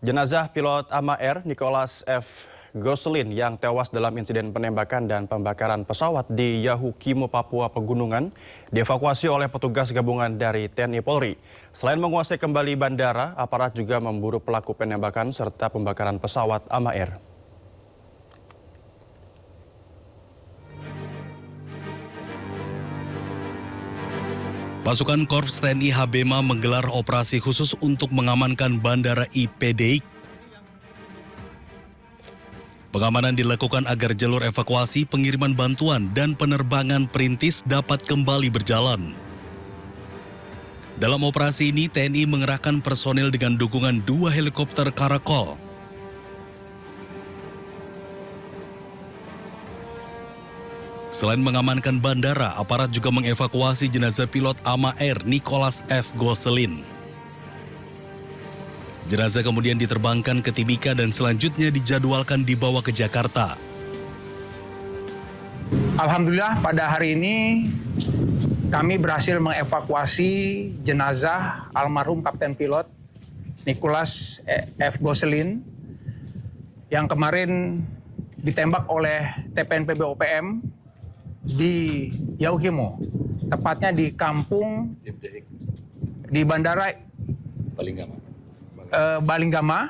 Jenazah pilot AMA Air Nicholas F. Gosselin yang tewas dalam insiden penembakan dan pembakaran pesawat di Yahukimo, Papua Pegunungan dievakuasi oleh petugas gabungan dari TNI Polri. Selain menguasai kembali bandara, aparat juga memburu pelaku penembakan serta pembakaran pesawat AMA Air. Pasukan Korps TNI Habema menggelar operasi khusus untuk mengamankan Bandara IPDIK. Pengamanan dilakukan agar jalur evakuasi, pengiriman bantuan, dan penerbangan perintis dapat kembali berjalan. Dalam operasi ini, TNI mengerahkan personil dengan dukungan 2 helikopter Karakol. Selain mengamankan bandara, aparat juga mengevakuasi jenazah pilot AMA Air Nicholas F. Gosselin. Jenazah kemudian diterbangkan ke Timika dan selanjutnya dijadwalkan dibawa ke Jakarta. Alhamdulillah pada hari ini kami berhasil mengevakuasi jenazah almarhum Kapten Pilot Nicholas F. Gosselin yang kemarin ditembak oleh TPNP BOPM di Yahukimo, tepatnya di kampung di Bandara Balinggama,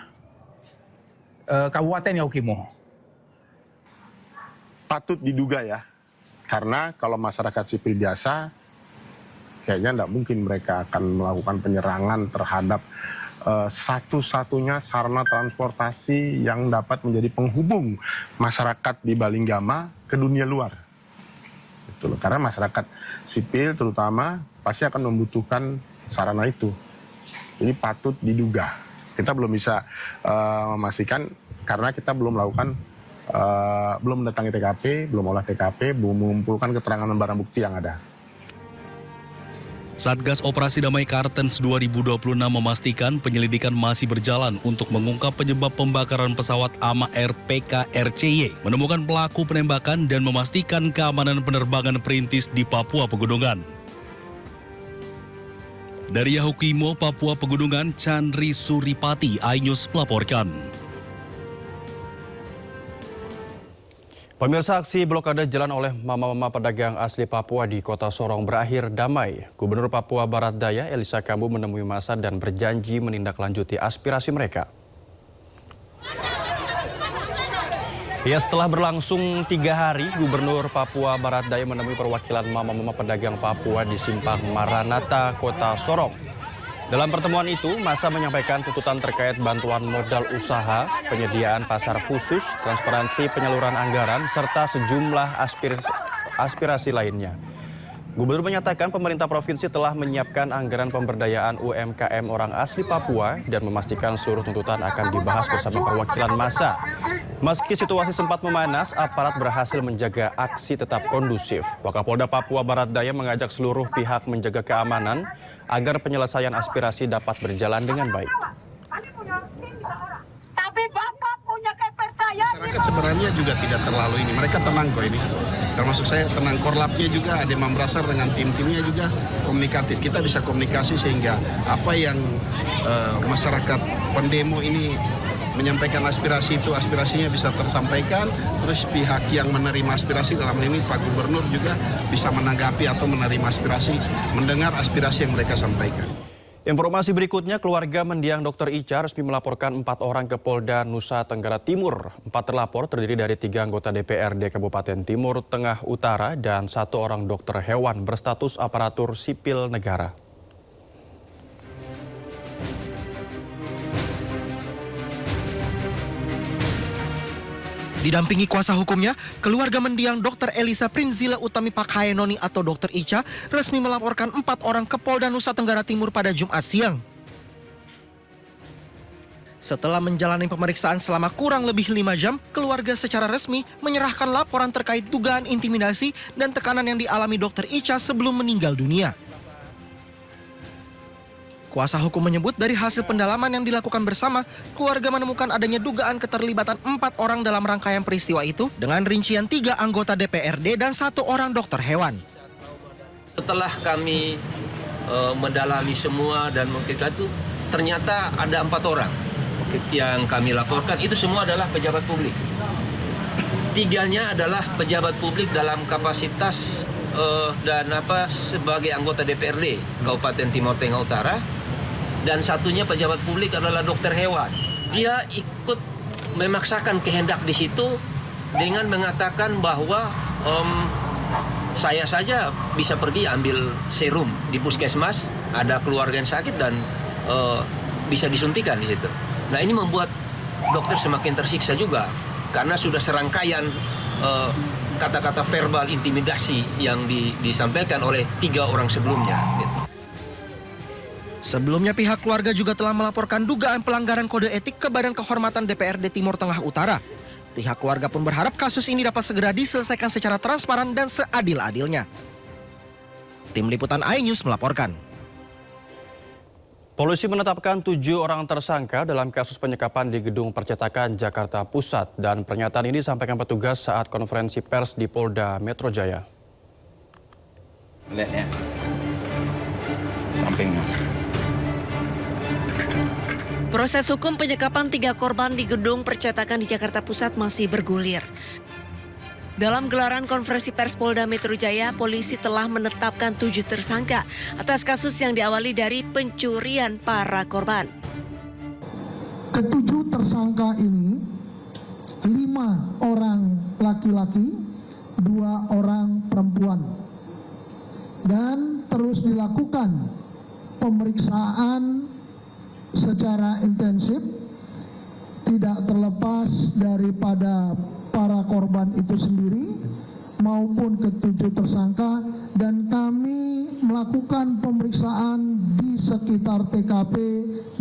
Kabupaten Yahukimo. Patut diduga ya, karena kalau masyarakat sipil biasa, kayaknya tidak mungkin mereka akan melakukan penyerangan terhadap satu-satunya sarana transportasi yang dapat menjadi penghubung masyarakat di Balinggama ke dunia luar. Karena masyarakat sipil terutama pasti akan membutuhkan sarana itu. Jadi patut diduga. Kita belum bisa memastikan karena kita belum melakukan, belum mendatangi TKP, belum olah TKP, belum mengumpulkan keterangan dan barang bukti yang ada. Satgas Operasi Damai Kartens 2026 memastikan penyelidikan masih berjalan untuk mengungkap penyebab pembakaran pesawat AMA Air PKRCY, menemukan pelaku penembakan dan memastikan keamanan penerbangan perintis di Papua Pegunungan. Dari Yahukimo, Papua Pegunungan, Chandri Suripati, iNews melaporkan. Pemirsa, aksi blokade jalan oleh mama-mama pedagang asli Papua di Kota Sorong berakhir damai. Gubernur Papua Barat Daya Elisa Kambu menemui massa dan berjanji menindaklanjuti aspirasi mereka. Ya, setelah berlangsung 3 hari, Gubernur Papua Barat Daya menemui perwakilan mama-mama pedagang Papua di Simpang Maranata, Kota Sorong. Dalam pertemuan itu, massa menyampaikan tuntutan terkait bantuan modal usaha, penyediaan pasar khusus, transparansi penyaluran anggaran, serta sejumlah aspirasi lainnya. Gubernur menyatakan pemerintah provinsi telah menyiapkan anggaran pemberdayaan UMKM orang asli Papua dan memastikan seluruh tuntutan akan dibahas bersama perwakilan massa. Meski situasi sempat memanas, aparat berhasil menjaga aksi tetap kondusif. Wakapolda Papua Barat Daya mengajak seluruh pihak menjaga keamanan agar penyelesaian aspirasi dapat berjalan dengan baik. Tapi Bapak punya kepercayaan. Masyarakat sebenarnya juga tidak terlalu ini. Mereka tenang kok ini. Termasuk saya tenang, korlapnya juga, ada Imam Brasar dengan tim-timnya juga komunikatif. Kita bisa komunikasi sehingga apa yang masyarakat pendemo ini menyampaikan aspirasi itu, aspirasinya bisa tersampaikan. Terus pihak yang menerima aspirasi dalam hal ini Pak Gubernur juga bisa menanggapi atau menerima aspirasi, mendengar aspirasi yang mereka sampaikan. Informasi berikutnya, keluarga mendiang Dr. Ica resmi melaporkan 4 orang ke Polda Nusa Tenggara Timur. 4 terlapor terdiri dari 3 anggota DPRD Kabupaten Timur Tengah Utara dan 1 orang dokter hewan berstatus aparatur sipil negara. Didampingi kuasa hukumnya, keluarga mendiang Dr. Elisa Prinzila Utami Pakhaenoni atau Dr. Ica resmi melaporkan 4 orang ke Polda Nusa Tenggara Timur pada Jumat siang. Setelah menjalani pemeriksaan selama kurang lebih 5 jam, keluarga secara resmi menyerahkan laporan terkait dugaan intimidasi dan tekanan yang dialami Dr. Ica sebelum meninggal dunia. Kuasa hukum menyebut dari hasil pendalaman yang dilakukan bersama, keluarga menemukan adanya dugaan keterlibatan 4 orang dalam rangkaian peristiwa itu dengan rincian 3 anggota DPRD dan 1 orang dokter hewan. Setelah kami mendalami semua dan mengkaji itu, ternyata ada 4 orang yang kami laporkan itu semua adalah pejabat publik. 3-nya adalah pejabat publik dalam kapasitas sebagai anggota DPRD Kabupaten Timur Tengah Utara, dan 1-nya pejabat publik adalah dokter hewan. Dia ikut memaksakan kehendak di situ dengan mengatakan bahwa saya saja bisa pergi ambil serum di puskesmas, ada keluarga yang sakit dan bisa disuntikan di situ. Nah, ini membuat dokter semakin tersiksa juga karena sudah serangkaian kata-kata verbal intimidasi yang disampaikan oleh 3 orang sebelumnya. Sebelumnya pihak keluarga juga telah melaporkan dugaan pelanggaran kode etik ke Badan Kehormatan DPRD Timur Tengah Utara. Pihak keluarga pun berharap kasus ini dapat segera diselesaikan secara transparan dan seadil-adilnya. Tim Liputan iNews melaporkan. Polisi menetapkan 7 orang tersangka dalam kasus penyekapan di Gedung Percetakan Jakarta Pusat, dan pernyataan ini disampaikan petugas saat konferensi pers di Polda Metro Jaya. Lihat ya, sampingnya. Proses hukum penyekapan 3 korban di Gedung Percetakan di Jakarta Pusat masih bergulir. Dalam gelaran konferensi pers Polda Metro Jaya, polisi telah menetapkan 7 tersangka atas kasus yang diawali dari pencurian para korban. Ketujuh tersangka ini, 5 orang laki-laki, 2 orang perempuan. Dan terus dilakukan pemeriksaan secara intensif, tidak terlepas daripada para korban itu sendiri maupun ketujuh tersangka, dan kami melakukan pemeriksaan di sekitar TKP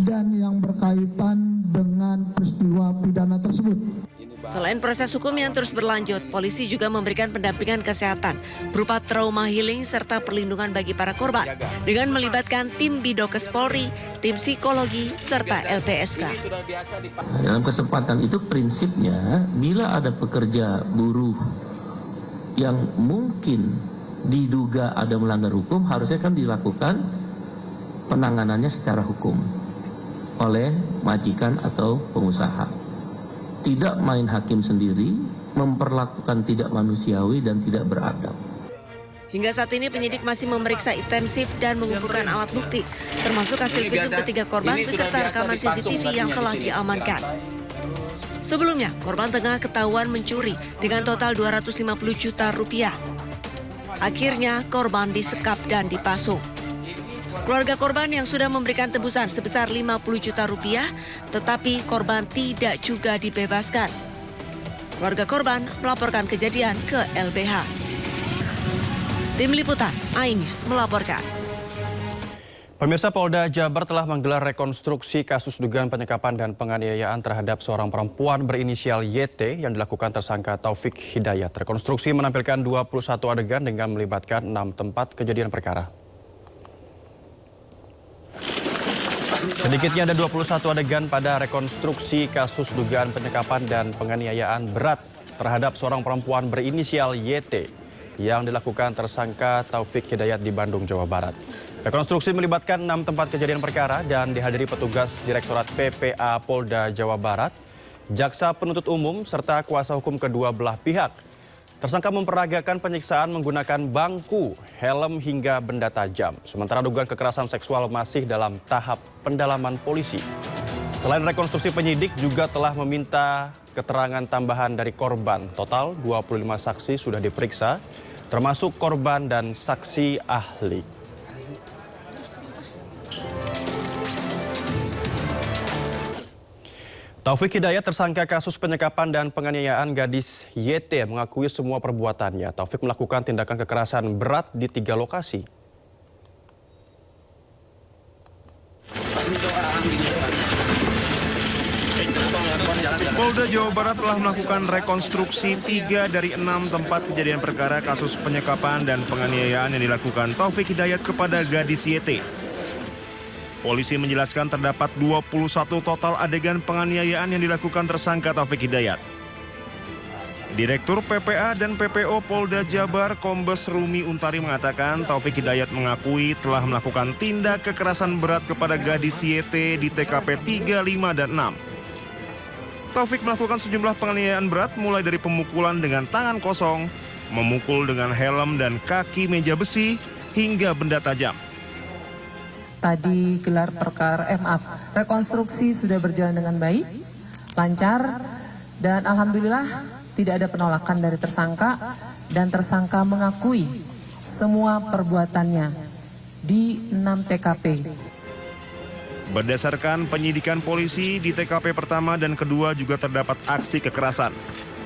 dan yang berkaitan dengan peristiwa pidana tersebut. Selain proses hukum yang terus berlanjut, polisi juga memberikan pendampingan kesehatan berupa trauma healing serta perlindungan bagi para korban dengan melibatkan tim Bidokes Polri, tim psikologi, serta LPSK. Dalam kesempatan itu prinsipnya bila ada pekerja buruh yang mungkin diduga ada melanggar hukum, harusnya kan dilakukan penanganannya secara hukum oleh majikan atau pengusaha. Tidak main hakim sendiri, memperlakukan tidak manusiawi dan tidak beradab. Hingga saat ini penyidik masih memeriksa intensif dan mengumpulkan alat bukti, termasuk hasil visum ketiga korban beserta rekaman CCTV yang telah diamankan. Sebelumnya, korban tengah ketahuan mencuri dengan total 250 juta rupiah. Akhirnya, korban disekap dan dipasung. Keluarga korban yang sudah memberikan tebusan sebesar 50 juta rupiah, tetapi korban tidak juga dibebaskan. Keluarga korban melaporkan kejadian ke LBH. Tim Liputan iNews melaporkan. Pemirsa, Polda Jabar telah menggelar rekonstruksi kasus dugaan penyekapan dan penganiayaan terhadap seorang perempuan berinisial YT yang dilakukan tersangka Taufik Hidayat. Rekonstruksi menampilkan 21 adegan dengan melibatkan 6 tempat kejadian perkara. Sedikitnya ada 21 adegan pada rekonstruksi kasus dugaan penyekapan dan penganiayaan berat terhadap seorang perempuan berinisial YT yang dilakukan tersangka Taufik Hidayat di Bandung, Jawa Barat. Rekonstruksi melibatkan 6 tempat kejadian perkara dan dihadiri petugas Direktorat PPA Polda Jawa Barat, jaksa penuntut umum, serta kuasa hukum kedua belah pihak. Tersangka memperagakan penyiksaan menggunakan bangku, helm hingga benda tajam. Sementara dugaan kekerasan seksual masih dalam tahap pendalaman polisi. Selain rekonstruksi, penyidik juga telah meminta keterangan tambahan dari korban. Total 25 saksi sudah diperiksa, termasuk korban dan saksi ahli. Taufik Hidayat, tersangka kasus penyekapan dan penganiayaan gadis YT, mengakui semua perbuatannya. Taufik melakukan tindakan kekerasan berat di 3 lokasi. Polda Jawa Barat telah melakukan rekonstruksi 3 dari 6 tempat kejadian perkara kasus penyekapan dan penganiayaan yang dilakukan Taufik Hidayat kepada gadis YT. Polisi menjelaskan terdapat 21 total adegan penganiayaan yang dilakukan tersangka Taufik Hidayat. Direktur PPA dan PPO Polda Jabar Kombes Rumi Untari mengatakan Taufik Hidayat mengakui telah melakukan tindak kekerasan berat kepada gadis YT di TKP 3, 5, dan 6. Taufik melakukan sejumlah penganiayaan berat mulai dari pemukulan dengan tangan kosong, memukul dengan helm dan kaki meja besi, hingga benda tajam. Tadi gelar perkara, rekonstruksi sudah berjalan dengan baik, lancar, dan alhamdulillah tidak ada penolakan dari tersangka, dan tersangka mengakui semua perbuatannya di 6 TKP. Berdasarkan penyidikan polisi, di TKP pertama dan kedua juga terdapat aksi kekerasan.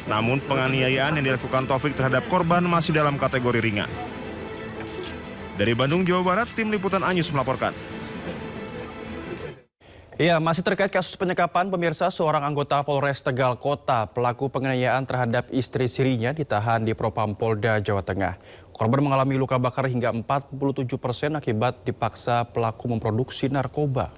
Namun penganiayaan yang dilakukan Taufik terhadap korban masih dalam kategori ringan. Dari Bandung, Jawa Barat, Tim Liputan Anyus melaporkan. Ya, masih terkait kasus penyekapan, pemirsa, seorang anggota Polres Tegal Kota, pelaku penganiayaan terhadap istri sirinya ditahan di Propam Polda Jawa Tengah. Korban mengalami luka bakar hingga 47% akibat dipaksa pelaku memproduksi narkoba.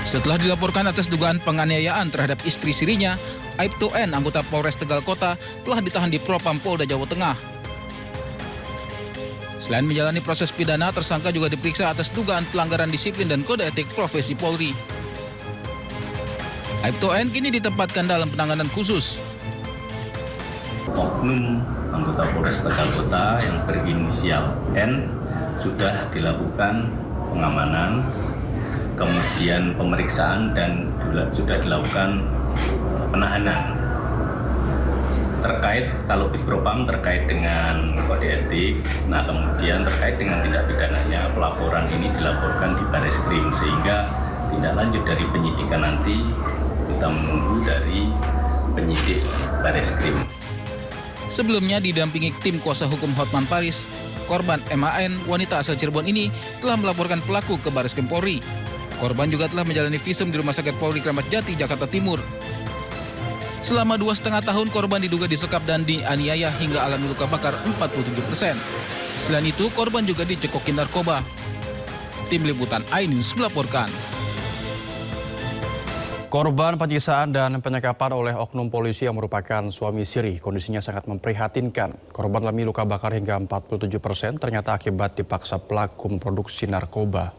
Setelah dilaporkan atas dugaan penganiayaan terhadap istri sirinya, Aibtu N, anggota Polres Tegal Kota, telah ditahan di Propam Polda Jawa Tengah. Selain menjalani proses pidana, tersangka juga diperiksa atas dugaan pelanggaran disiplin dan kode etik profesi Polri. Aibtu N kini ditempatkan dalam penanganan khusus. Oknum anggota Polres Tegal Kota yang berinisial N sudah dilakukan pengamanan, kemudian pemeriksaan, dan sudah dilakukan penahanan. Terkait, kalau di Propam terkait dengan kode etik, nah kemudian terkait dengan tindak pidananya, pelaporan ini dilaporkan di Bareskrim, sehingga tindak lanjut dari penyidikan nanti kita menunggu dari penyidik Bareskrim. Sebelumnya didampingi tim kuasa hukum Hotman Paris, korban MAN, wanita asal Cirebon ini telah melaporkan pelaku ke Bareskrim Polri. Korban juga telah menjalani visum di Rumah Sakit Polri Kramat Jati, Jakarta Timur. Selama 2,5 tahun, korban diduga disekap dan dianiaya hingga alami luka bakar 47%. Selain itu, korban juga dicekoki narkoba. Tim Liputan iNews melaporkan. Korban penyiksaan dan penyekapan oleh oknum polisi yang merupakan suami siri, kondisinya sangat memprihatinkan. Korban alami luka bakar hingga 47%, ternyata akibat dipaksa pelaku memproduksi narkoba.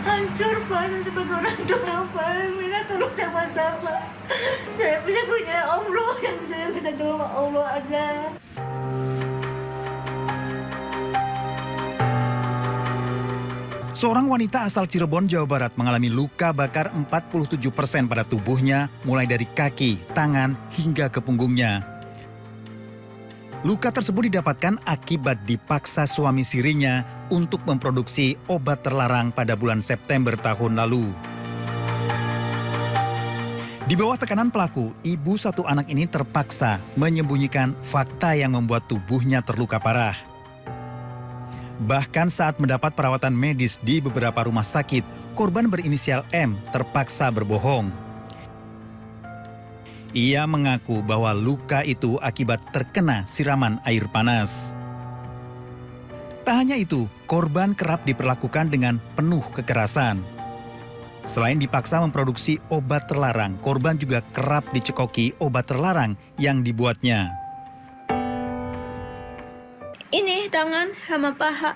Hancur Pak, saya sebagai orang tua Pak, minta tolong sama-sama. Saya punya Allah yang saya minta tolong Allah aja. Seorang wanita asal Cirebon, Jawa Barat mengalami luka bakar 47% pada tubuhnya, mulai dari kaki, tangan, hingga ke punggungnya. Luka tersebut didapatkan akibat dipaksa suami sirinya untuk memproduksi obat terlarang pada bulan September tahun lalu. Di bawah tekanan pelaku, ibu satu anak ini terpaksa menyembunyikan fakta yang membuat tubuhnya terluka parah. Bahkan saat mendapat perawatan medis di beberapa rumah sakit, korban berinisial M terpaksa berbohong. Ia mengaku bahwa luka itu akibat terkena siraman air panas. Tak hanya itu, korban kerap diperlakukan dengan penuh kekerasan. Selain dipaksa memproduksi obat terlarang, korban juga kerap dicekoki obat terlarang yang dibuatnya. Ini tangan sama paha.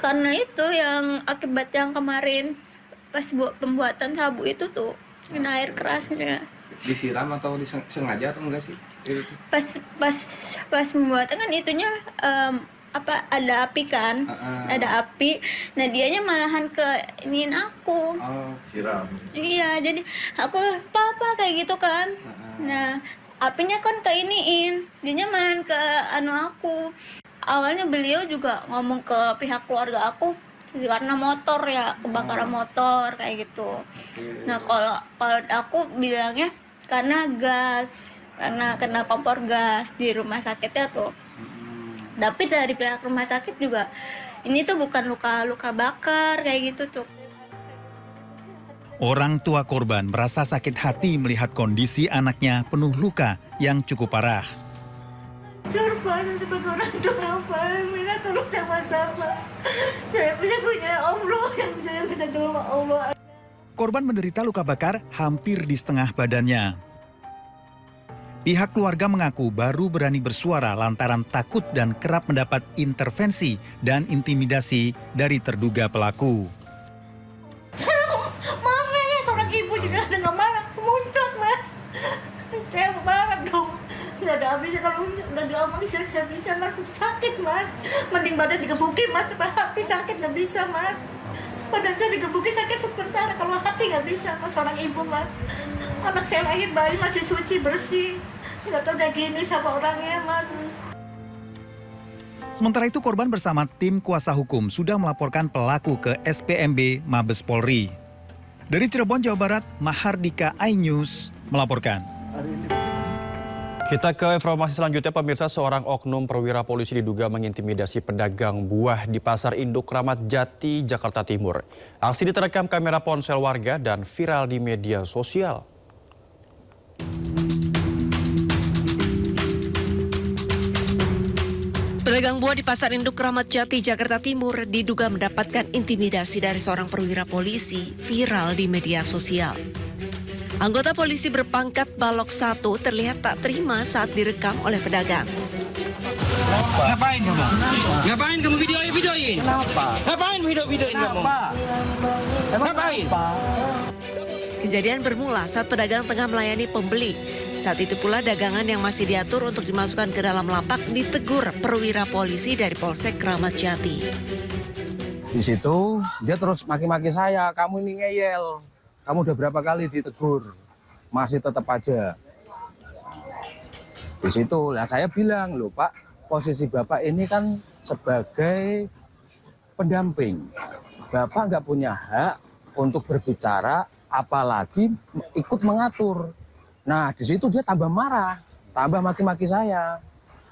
Karena itu yang akibat yang kemarin pas pembuatan sabu itu tuh kena air kerasnya. Disiram atau disengaja atau enggak sih? Pas pembuatan kan itunya ada api kan, ada api. Nah dianya malahan ke iniin aku. Siram. Iya, jadi aku apa kayak gitu kan. Nah apinya kan ke iniin, dianya malahan ke aku. Awalnya beliau juga ngomong ke pihak keluarga aku karena motor ya, kebakaran motor kayak gitu. Nah kalau aku bilangnya karena gas, karena kena kompor gas di rumah sakitnya tuh. Tapi dari pihak rumah sakit juga ini tuh bukan luka bakar kayak gitu tuh. Orang tua korban merasa sakit hati melihat kondisi anaknya penuh luka yang cukup parah. Hancur Pak, saya sebagai orang tua Pak, minta tolong sama-sama. Saya punya Allah yang saya minta tolong Allah. Korban menderita luka bakar hampir di setengah badannya. Pihak keluarga mengaku baru berani bersuara lantaran takut dan kerap mendapat intervensi dan intimidasi dari terduga pelaku. Maaf ya, seorang ibu juga dengan marah muncul, Mas. Saya marah dong. Nggak ada habisnya, kalau udah diomongin saya nggak bisa, Mas. Sakit, Mas. Mending badan digebukin, Mas. Hati sakit nggak bisa, Mas. Badan saya digebukin sakit sebentar, kalau hati nggak bisa, Mas. Seorang ibu, Mas. Anak saya lahir bayi masih suci, bersih. Nggak tahu udah gini sama orangnya, Mas. Sementara itu korban bersama tim kuasa hukum sudah melaporkan pelaku ke SPMB Mabes Polri. Dari Cirebon, Jawa Barat, Mahardika iNews melaporkan. Kita ke informasi selanjutnya, pemirsa. Seorang oknum perwira polisi diduga mengintimidasi pedagang buah di Pasar Induk Kramat Jati, Jakarta Timur. Aksi diterekam kamera ponsel warga dan viral di media sosial. Pedagang buah di Pasar Induk Kramat Jati, Jakarta Timur diduga mendapatkan intimidasi dari seorang perwira polisi viral di media sosial. Anggota polisi berpangkat Balok 1 terlihat tak terima saat direkam oleh pedagang. Ngapain kamu? Ngapain kamu videoin? Kenapa? Ngapain videoin kamu? Ngapain? Kejadian bermula saat pedagang tengah melayani pembeli. Saat itu pula dagangan yang masih diatur untuk dimasukkan ke dalam lapak ditegur perwira polisi dari Polsek Kramat Jati. Di situ dia terus maki-maki saya, kamu ini ngeyel. Kamu udah berapa kali ditegur, masih tetap aja. Di situ lah saya bilang, loh Pak, posisi Bapak ini kan sebagai pendamping. Bapak nggak punya hak untuk berbicara, apalagi ikut mengatur. Nah, di situ dia tambah marah, tambah maki-maki saya.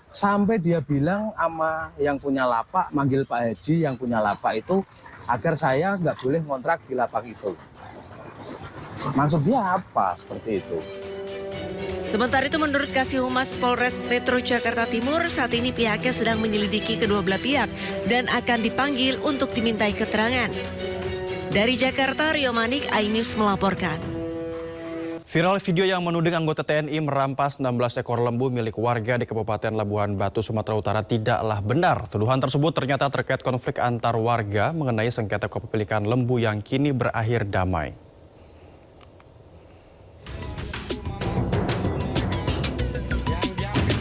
Sampai dia bilang sama yang punya lapak, manggil Pak Haji yang punya lapak itu, agar saya nggak boleh ngontrak di lapak itu. Maksud dia apa seperti itu? Sementara itu menurut Kasih Humas Polres Metro Jakarta Timur, saat ini pihaknya sedang menyelidiki kedua belah pihak dan akan dipanggil untuk dimintai keterangan. Dari Jakarta, Rio Manik, iNews melaporkan. Viral video yang menuding anggota TNI merampas 16 ekor lembu milik warga di Kabupaten Labuhan Batu, Sumatera Utara tidaklah benar. Tuduhan tersebut ternyata terkait konflik antar warga mengenai sengketa kepemilikan lembu yang kini berakhir damai.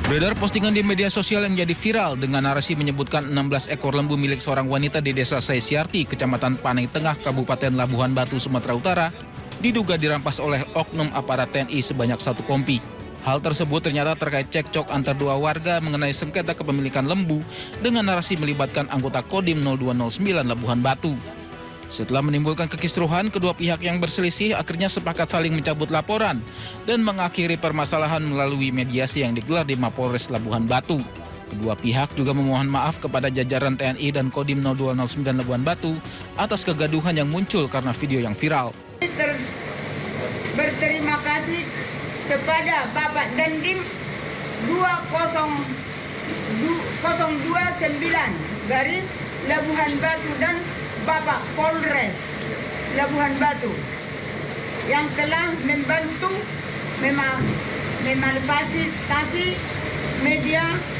Beredar postingan di media sosial yang jadi viral dengan narasi menyebutkan 16 ekor lembu milik seorang wanita di Desa Saisiarti, Kecamatan Panai Tengah, Kabupaten Labuhan Batu, Sumatera Utara, diduga dirampas oleh oknum aparat TNI sebanyak 1 kompi. Hal tersebut ternyata terkait cekcok antar dua warga mengenai sengketa kepemilikan lembu dengan narasi melibatkan anggota Kodim 0209 Labuhan Batu. Setelah menimbulkan kekisruhan, kedua pihak yang berselisih akhirnya sepakat saling mencabut laporan dan mengakhiri permasalahan melalui mediasi yang digelar di Mapolres Labuhan Batu. Kedua pihak juga memohon maaf kepada jajaran TNI dan Kodim 0209 Labuhan Batu atas kegaduhan yang muncul karena video yang viral. Berterima kasih kepada Bapak Dandim 2029 garis Labuhan Batu dan Bapak Polres Labuhan Batu yang telah membantu memanfaatkan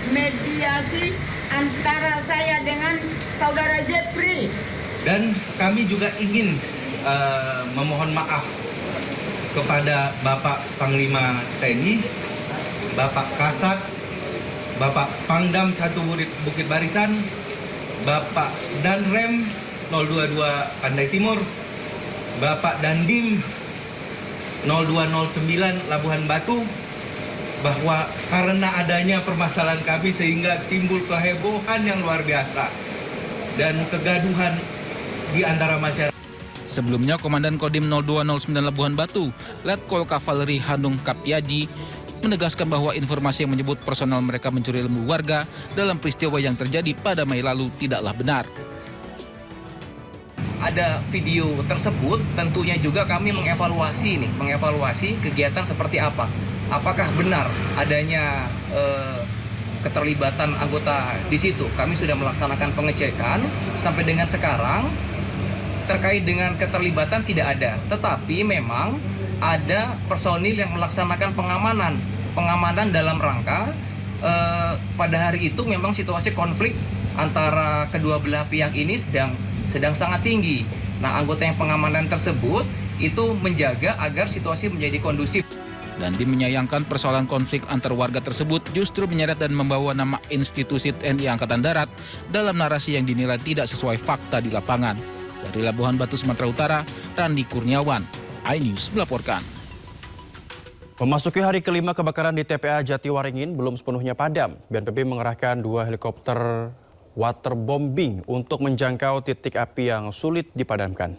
mediasi antara saya dengan saudara Jeffrey. Dan kami juga ingin memohon maaf kepada Bapak Panglima TNI, Bapak Kasat, Bapak Pangdam 1 Bukit Barisan, Bapak Danrem 022 Pandai Timur, Bapak Dandim 0209 Labuhan Batu, bahwa karena adanya permasalahan kami sehingga timbul kehebohan yang luar biasa dan kegaduhan di antara masyarakat. Sebelumnya, Komandan Kodim 0209 Labuhan Batu, Letkol Kavaleri Hanung Kapyaji, menegaskan bahwa informasi yang menyebut personal mereka mencuri lembu warga dalam peristiwa yang terjadi pada Mei lalu tidaklah benar. Ada video tersebut, tentunya juga kami mengevaluasi kegiatan seperti apa. Apakah benar adanya keterlibatan anggota di situ? Kami sudah melaksanakan pengecekan sampai dengan sekarang. Terkait dengan keterlibatan tidak ada, tetapi memang ada personil yang melaksanakan pengamanan pengamanan dalam rangka pada hari itu memang situasi konflik antara kedua belah pihak ini sedang sangat tinggi. Nah, anggota yang pengamanan tersebut itu menjaga agar situasi menjadi kondusif. Dan tim menyayangkan persoalan konflik antar warga tersebut justru menyeret dan membawa nama institusi TNI Angkatan Darat dalam narasi yang dinilai tidak sesuai fakta di lapangan. Dari Labuhan Batu, Sumatera Utara, Randi Kurniawan, iNews melaporkan. Memasuki hari kelima kebakaran di TPA Jatiwaringin belum sepenuhnya padam. BNPB mengerahkan 2 helikopter waterbombing untuk menjangkau titik api yang sulit dipadamkan.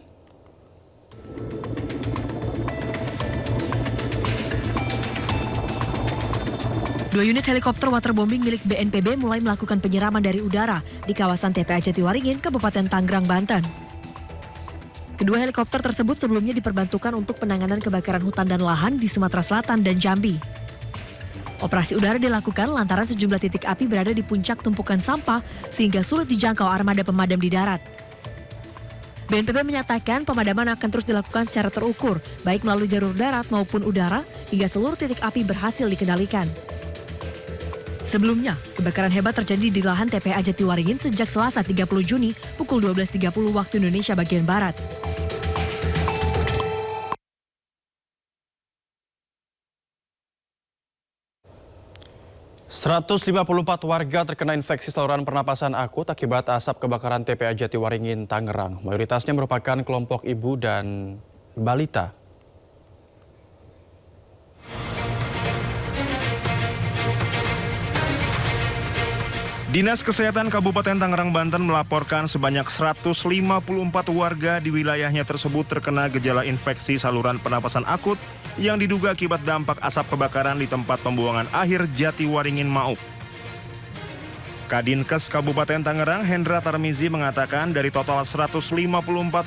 Dua unit helikopter waterbombing milik BNPB mulai melakukan penyiraman dari udara di kawasan TPA Jatiwaringin, Kabupaten Tangerang, Banten. Kedua helikopter tersebut sebelumnya diperbantukan untuk penanganan kebakaran hutan dan lahan di Sumatera Selatan dan Jambi. Operasi udara dilakukan lantaran sejumlah titik api berada di puncak tumpukan sampah sehingga sulit dijangkau armada pemadam di darat. BNPB menyatakan pemadaman akan terus dilakukan secara terukur, baik melalui jalur darat maupun udara, hingga seluruh titik api berhasil dikendalikan. Sebelumnya, kebakaran hebat terjadi di lahan TPA Jatiwaringin sejak Selasa 30 Juni pukul 12.30 waktu Indonesia bagian Barat. ...154 warga terkena infeksi saluran pernapasan akut akibat asap kebakaran TPA Jatiwaringin, Tangerang. Mayoritasnya merupakan kelompok ibu dan balita. Dinas Kesehatan Kabupaten Tangerang, Banten melaporkan sebanyak 154 warga di wilayahnya tersebut terkena gejala infeksi saluran pernapasan akut yang diduga akibat dampak asap kebakaran di tempat pembuangan akhir Jatiwaringin Mauk. Kadinkes Kabupaten Tangerang, Hendra Tarmizi mengatakan dari total 154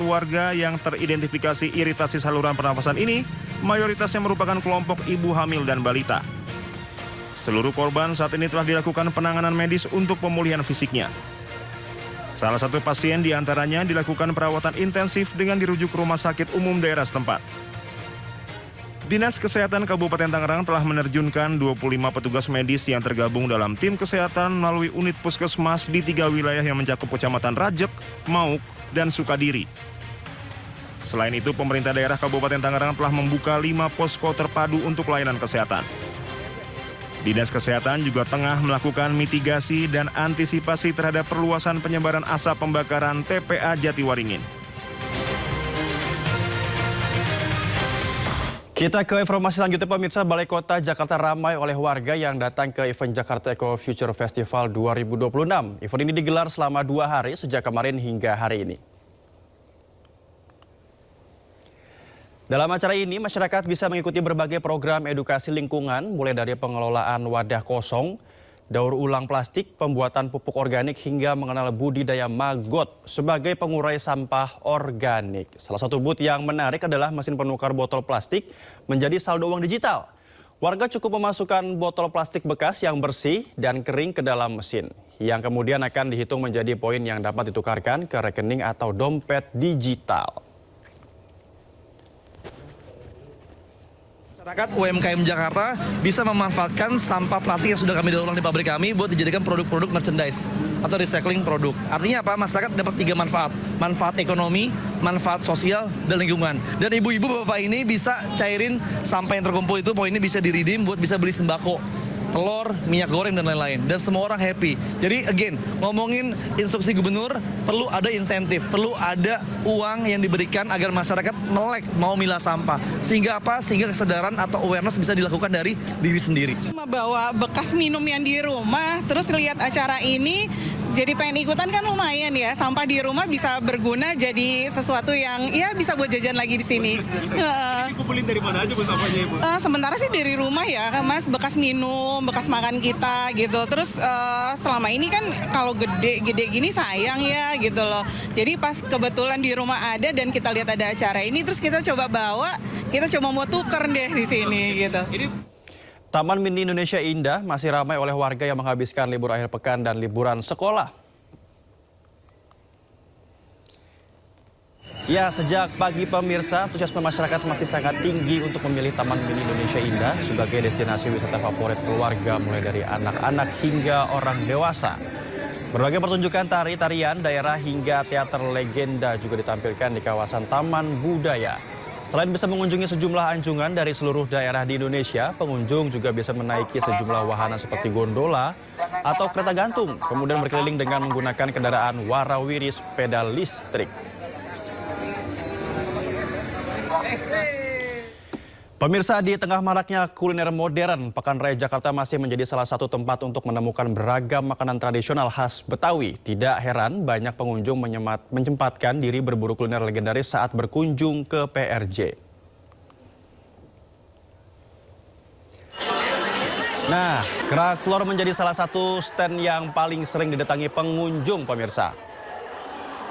warga yang teridentifikasi iritasi saluran pernapasan ini, mayoritasnya merupakan kelompok ibu hamil dan balita. Seluruh korban saat ini telah dilakukan penanganan medis untuk pemulihan fisiknya. Salah satu pasien diantaranya dilakukan perawatan intensif dengan dirujuk ke rumah sakit umum daerah setempat. Dinas Kesehatan Kabupaten Tangerang telah menerjunkan 25 petugas medis yang tergabung dalam tim kesehatan melalui unit puskesmas di 3 wilayah yang mencakup Kecamatan Rajek, Mauk, dan Sukadiri. Selain itu, pemerintah daerah Kabupaten Tangerang telah membuka 5 posko terpadu untuk layanan kesehatan. Dinas Kesehatan juga tengah melakukan mitigasi dan antisipasi terhadap perluasan penyebaran asap pembakaran TPA Jatiwaringin. Kita ke informasi selanjutnya, pemirsa. Balai Kota Jakarta ramai oleh warga yang datang ke event Jakarta Eco Future Festival 2026. Event ini digelar selama 2 hari sejak kemarin hingga hari ini. Dalam acara ini, masyarakat bisa mengikuti berbagai program edukasi lingkungan, mulai dari pengelolaan wadah kosong, daur ulang plastik, pembuatan pupuk organik, hingga mengenal budidaya maggot sebagai pengurai sampah organik. Salah satu booth yang menarik adalah mesin penukar botol plastik menjadi saldo uang digital. Warga cukup memasukkan botol plastik bekas yang bersih dan kering ke dalam mesin, yang kemudian akan dihitung menjadi poin yang dapat ditukarkan ke rekening atau dompet digital. Masyarakat UMKM Jakarta bisa memanfaatkan sampah plastik yang sudah kami daur ulang di pabrik kami buat dijadikan produk-produk merchandise atau recycling produk. Artinya apa? Masyarakat dapat 3 manfaat. Manfaat ekonomi, manfaat sosial, dan lingkungan. Dan ibu-ibu bapak ini bisa cairin sampah yang terkumpul itu, poinnya bisa di-redeem buat bisa beli sembako, telur, minyak goreng, dan lain-lain. Dan semua orang happy. Jadi again, ngomongin instruksi gubernur, perlu ada insentif, perlu ada uang yang diberikan agar masyarakat melek mau milah sampah. Sehingga apa? Sehingga kesadaran atau awareness bisa dilakukan dari diri sendiri. Cuma bawa bekas minum yang di rumah, terus lihat acara ini, jadi pengen ikutan kan lumayan ya. Sampah di rumah bisa berguna jadi sesuatu yang ya bisa buat jajan lagi di sini. Dikumpulin dari mana aja Bu sampahnya Ibu? Sementara sih dari rumah ya, Mas, bekas minum, bekas makan kita gitu. Terus selama ini kan kalau gede-gede gini sayang ya gitu loh. Jadi pas kebetulan di rumah ada dan kita lihat ada acara ini, terus kita coba bawa, kita coba mau tuker deh di sini gitu. Taman Mini Indonesia Indah masih ramai oleh warga yang menghabiskan libur akhir pekan dan liburan sekolah. Ya, sejak pagi pemirsa, antusiasme masyarakat masih sangat tinggi untuk memilih Taman Mini Indonesia Indah sebagai destinasi wisata favorit keluarga mulai dari anak-anak hingga orang dewasa. Berbagai pertunjukan tari-tarian daerah hingga teater legenda juga ditampilkan di kawasan Taman Budaya. Selain bisa mengunjungi sejumlah anjungan dari seluruh daerah di Indonesia, pengunjung juga bisa menaiki sejumlah wahana seperti gondola atau kereta gantung, kemudian berkeliling dengan menggunakan kendaraan warawiri sepeda listrik. Pemirsa, di tengah maraknya kuliner modern, Pekan Raya Jakarta masih menjadi salah satu tempat untuk menemukan beragam makanan tradisional khas Betawi. Tidak heran banyak pengunjung menyempatkan diri berburu kuliner legendaris saat berkunjung ke PRJ. Nah, kerak telur menjadi salah satu stand yang paling sering didatangi pengunjung, pemirsa.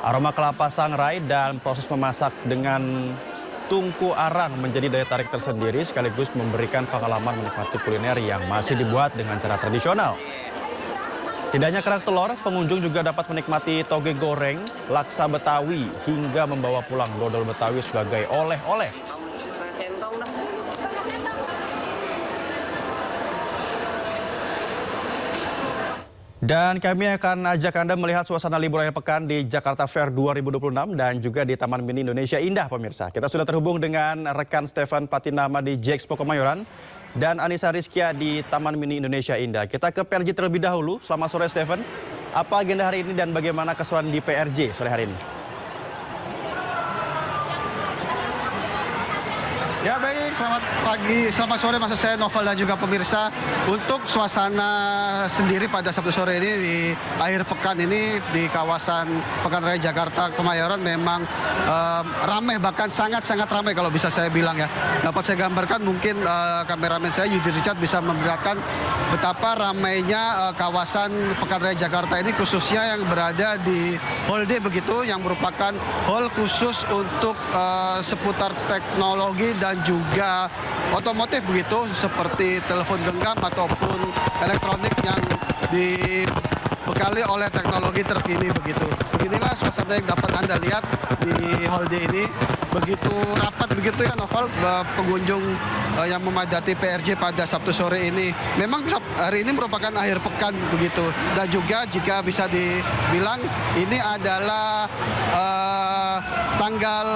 Aroma kelapa sangrai dan proses memasak dengan tungku arang menjadi daya tarik tersendiri sekaligus memberikan pengalaman menikmati kuliner yang masih dibuat dengan cara tradisional. Tidak hanya kerak telur, pengunjung juga dapat menikmati toge goreng, laksa Betawi, hingga membawa pulang dodol Betawi sebagai oleh-oleh. Dan kami akan ajak Anda melihat suasana libur akhir pekan di Jakarta Fair 2026 dan juga di Taman Mini Indonesia Indah, pemirsa. Kita sudah terhubung dengan rekan Stefan Patinama di Jexpo Kemayoran dan Anissa Rizkia di Taman Mini Indonesia Indah. Kita ke PRJ terlebih dahulu. Selamat sore, Stefan. Apa agenda hari ini dan bagaimana keseruan di PRJ sore hari ini? Ya baik, selamat pagi, selamat sore maksud saya Novel dan juga pemirsa. Untuk suasana sendiri pada Sabtu sore ini di akhir pekan ini di kawasan Pekan Raya Jakarta Kemayoran memang ramai, bahkan sangat-sangat ramai kalau bisa saya bilang ya. Dapat saya gambarkan, mungkin kameramen saya Yudi Richard bisa memperlihatkan betapa ramainya kawasan Pekan Raya Jakarta ini, khususnya yang berada di Hall D begitu, yang merupakan hall khusus untuk seputar teknologi dan juga otomotif begitu, seperti telepon genggam ataupun elektronik yang dibekali oleh teknologi terkini begitu. Beginilah suasana yang dapat Anda lihat di Hall D ini. Begitu rapat begitu ya Novel, pengunjung yang memadati PRJ pada Sabtu sore ini. Memang hari ini merupakan akhir pekan begitu. Dan juga jika bisa dibilang ini adalah tanggal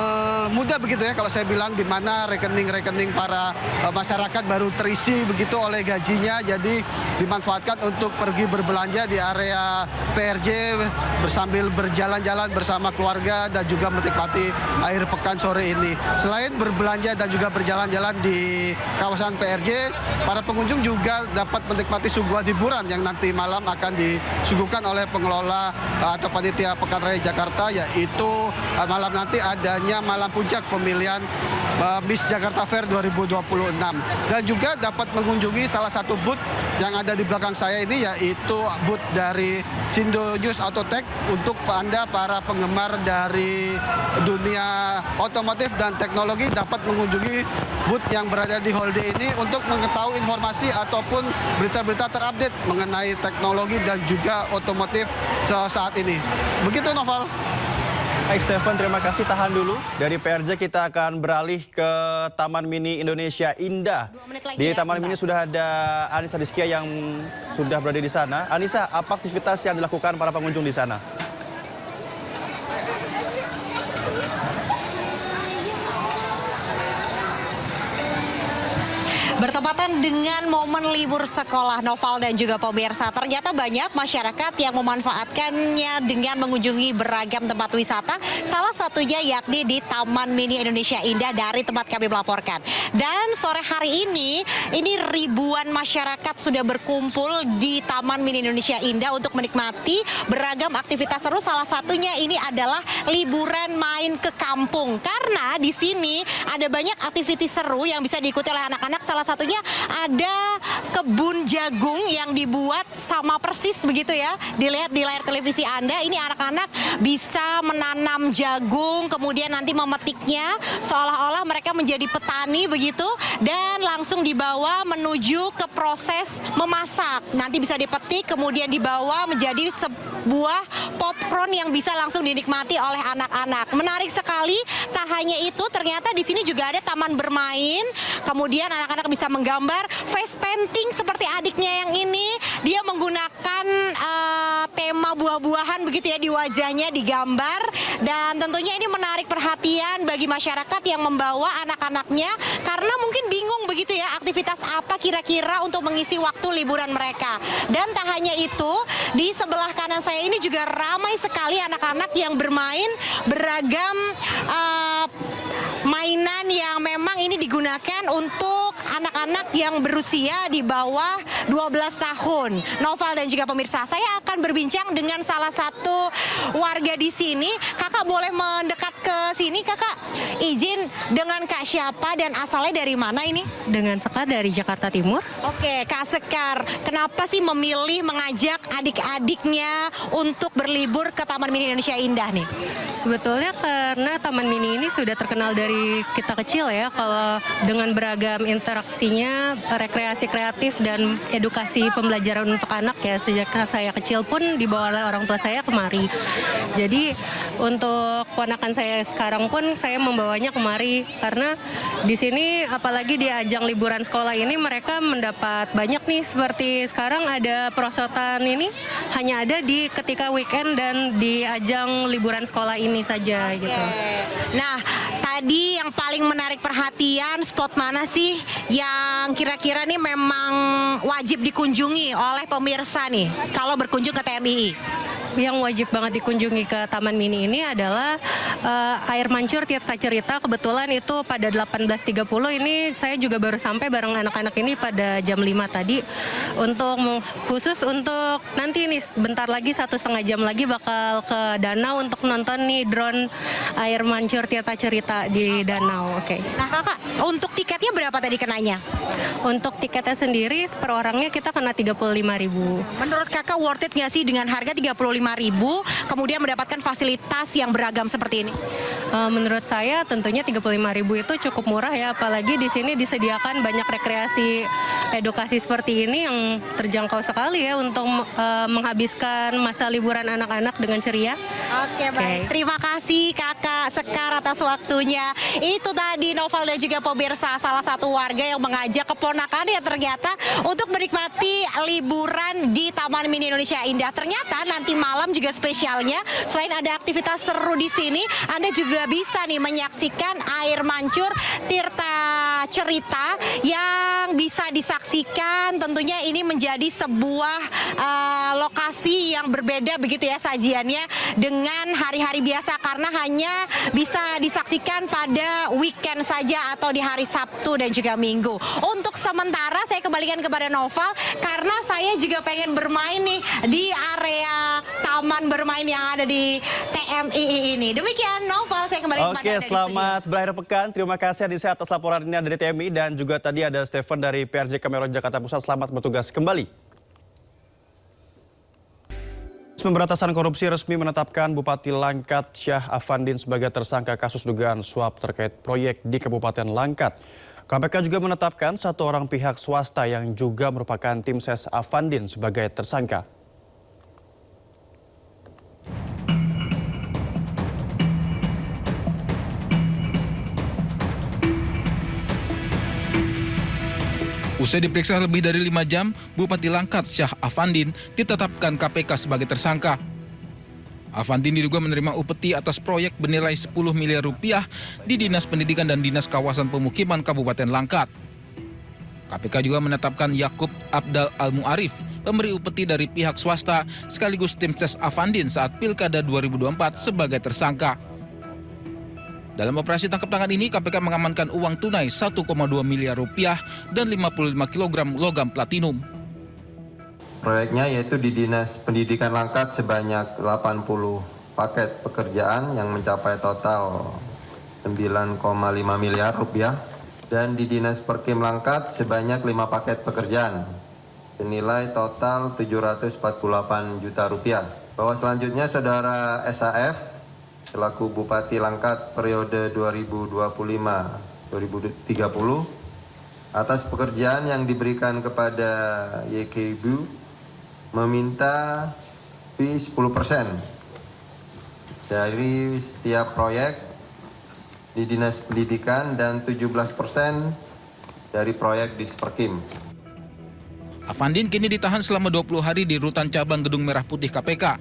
muda begitu ya kalau saya bilang, di mana rekening-rekening para masyarakat baru terisi begitu oleh gajinya. Jadi dimanfaatkan untuk pergi berbelanja di area PRJ sambil berjalan-jalan bersama keluarga dan juga menikmati akhir pekan sore ini. Selain berbelanja dan juga berjalan-jalan di kawasan PRJ, para pengunjung juga dapat menikmati suguhan hiburan yang nanti malam akan disuguhkan oleh pengelola atau panitia Pekan Raya Jakarta, yaitu malam nanti adanya malam puncak pemilihan Miss Jakarta Fair 2026. Dan juga dapat mengunjungi salah satu booth yang ada di belakang saya ini, yaitu booth dari Sindo News Autotech untuk Anda para penggemar dari dunia otomotif dan teknologi dapat mengunjungi booth yang berada di Hall D ini untuk mengetahui informasi ataupun berita-berita terupdate mengenai teknologi dan juga otomotif saat ini. Begitu Novel. Baik Stefan, terima kasih. Tahan dulu. Dari PRJ kita akan beralih ke Taman Mini Indonesia Indah. Di Taman Mini sudah ada Anissa Rizkia yang sudah berada di sana. Anissa, apa aktivitas yang dilakukan para pengunjung di sana? Bertepatan dengan momen libur sekolah Noval dan juga pemirsa, ternyata banyak masyarakat yang memanfaatkannya dengan mengunjungi beragam tempat wisata, salah satunya yakni di Taman Mini Indonesia Indah dari tempat kami melaporkan. Dan sore hari ini ribuan masyarakat sudah berkumpul di Taman Mini Indonesia Indah untuk menikmati beragam aktivitas seru, salah satunya ini adalah liburan main ke kampung. Karena di sini ada banyak aktivitas seru yang bisa diikuti oleh anak-anak, salah satunya ada kebun jagung yang dibuat sama persis begitu ya. Dilihat di layar televisi Anda, ini anak-anak bisa menanam jagung, kemudian nanti memetiknya seolah-olah mereka menjadi petani begitu, dan langsung dibawa menuju ke proses memasak. Nanti bisa dipetik, kemudian dibawa menjadi sebuah popcorn yang bisa langsung dinikmati oleh anak-anak. Menarik sekali. Tak hanya itu, ternyata di sini juga ada taman bermain. Kemudian anak-anak bisa menggambar face painting seperti adiknya yang ini. Dia menggunakan tema buah-buahan begitu ya di wajahnya digambar, dan tentunya ini menarik perhatian bagi masyarakat yang membawa anak-anaknya karena mungkin bingung begitu ya aktivitas apa kira-kira untuk mengisi waktu liburan mereka. Dan tak hanya itu, di sebelah kanan saya ini juga ramai sekali anak-anak yang bermain beragam mainan yang memang ini digunakan untuk anak-anak yang berusia di bawah 12 tahun. Noval dan juga pemirsa, saya akan berbincang dengan salah satu warga di sini. Kakak boleh mendekat ke sini, Kakak? Izin, dengan Kak siapa dan asalnya dari mana ini? Dengan Sekar dari Jakarta Timur. Oke, Kak Sekar, kenapa sih memilih mengajak adik-adiknya untuk berlibur ke Taman Mini Indonesia Indah nih? Sebetulnya karena Taman Mini ini sudah terkenal dari kita kecil ya, kalau dengan beragam interaksinya, rekreasi kreatif dan edukasi pembelajaran untuk anak ya. Sejak saya kecil pun dibawa oleh orang tua saya kemari. Jadi untuk ponakan saya sekarang pun saya membawanya kemari karena di sini apalagi di ajang liburan sekolah ini mereka mendapat banyak nih, seperti sekarang ada perosotan ini hanya ada di ketika weekend dan di ajang liburan sekolah ini saja gitu. Nah, tadi yang paling menarik perhatian spot mana sih yang kira-kira nih memang wajib dikunjungi oleh pemirsa nih kalau berkunjung ke TMII? Yang wajib banget dikunjungi ke Taman Mini ini adalah air mancur Tirta Cerita. Kebetulan itu pada 18.30 ini saya juga baru sampai bareng anak-anak ini pada jam 5 tadi. Khusus untuk nanti nih bentar lagi 1,5 jam lagi bakal ke danau untuk nonton nih drone air mancur Tirta Cerita di danau. Oke. Nah Kakak, untuk tiketnya berapa tadi kenanya? Untuk tiketnya sendiri per orangnya kita kena 35.000. Menurut Kakak worth it nggak sih dengan harga 35.000 kemudian mendapatkan fasilitas yang beragam seperti ini? Menurut saya tentunya 35.000 itu cukup murah ya, apalagi di sini disediakan banyak rekreasi edukasi seperti ini yang terjangkau sekali ya untuk menghabiskan masa liburan anak-anak dengan ceria. Oke, baik. Terima kasih Kakak Sekar atas waktunya. Itu tadi Noval dan juga pemirsa, salah satu warga yang mengajak keponakannya ternyata untuk menikmati liburan di Taman Mini Indonesia Indah. Ternyata nanti malam juga spesialnya, selain ada aktivitas seru di sini, Anda juga bisa nih menyaksikan air mancur Tirta Cerita yang bisa disaksikan. Tentunya ini menjadi sebuah lokasi yang berbeda begitu ya sajiannya dengan hari-hari biasa karena hanya bisa disaksikan pada weekend saja atau di hari Sabtu dan juga Minggu. Untuk sementara saya kembalikan kepada Noval karena saya juga pengen bermain nih di area taman bermain yang ada di TMII ini. Demikian Noval, saya kembali kepada Anda. Oke, selamat berakhir pekan. Terima kasih Adisa atas laporan ini dari TMI dan juga tadi ada Stephen dari PRJ Kemeron Jakarta Pusat. Selamat bertugas kembali. Pemberantasan Korupsi resmi menetapkan Bupati Langkat Syah Afandin sebagai tersangka kasus dugaan suap terkait proyek di Kabupaten Langkat. KPK juga menetapkan satu orang pihak swasta yang juga merupakan tim ses Afandin sebagai tersangka. Usai diperiksa lebih dari 5 jam, Bupati Langkat Syah Afandin ditetapkan KPK sebagai tersangka. Afandin diduga menerima upeti atas proyek bernilai 10 miliar rupiah di Dinas Pendidikan dan Dinas Kawasan Pemukiman Kabupaten Langkat. KPK juga menetapkan Yakub Abdal Al-Mu'arif, pemberi upeti dari pihak swasta sekaligus tim ses Afandin saat Pilkada 2024 sebagai tersangka. Dalam operasi tangkap tangan ini, KPK mengamankan uang tunai 1,2 miliar rupiah dan 55 kg logam platinum. Proyeknya yaitu di Dinas Pendidikan Langkat sebanyak 80 paket pekerjaan yang mencapai total 9,5 miliar rupiah. dan di Dinas Perkim Langkat sebanyak 5 paket pekerjaan senilai total 748 juta rupiah. Bahwa selanjutnya Saudara SAF selaku Bupati Langkat periode 2025-2030 atas pekerjaan yang diberikan kepada YKBU meminta fee 10% dari setiap proyek di Dinas Pendidikan dan 17% dari proyek di Perkim. Afandin kini ditahan selama 20 hari di Rutan Cabang Gedung Merah Putih KPK.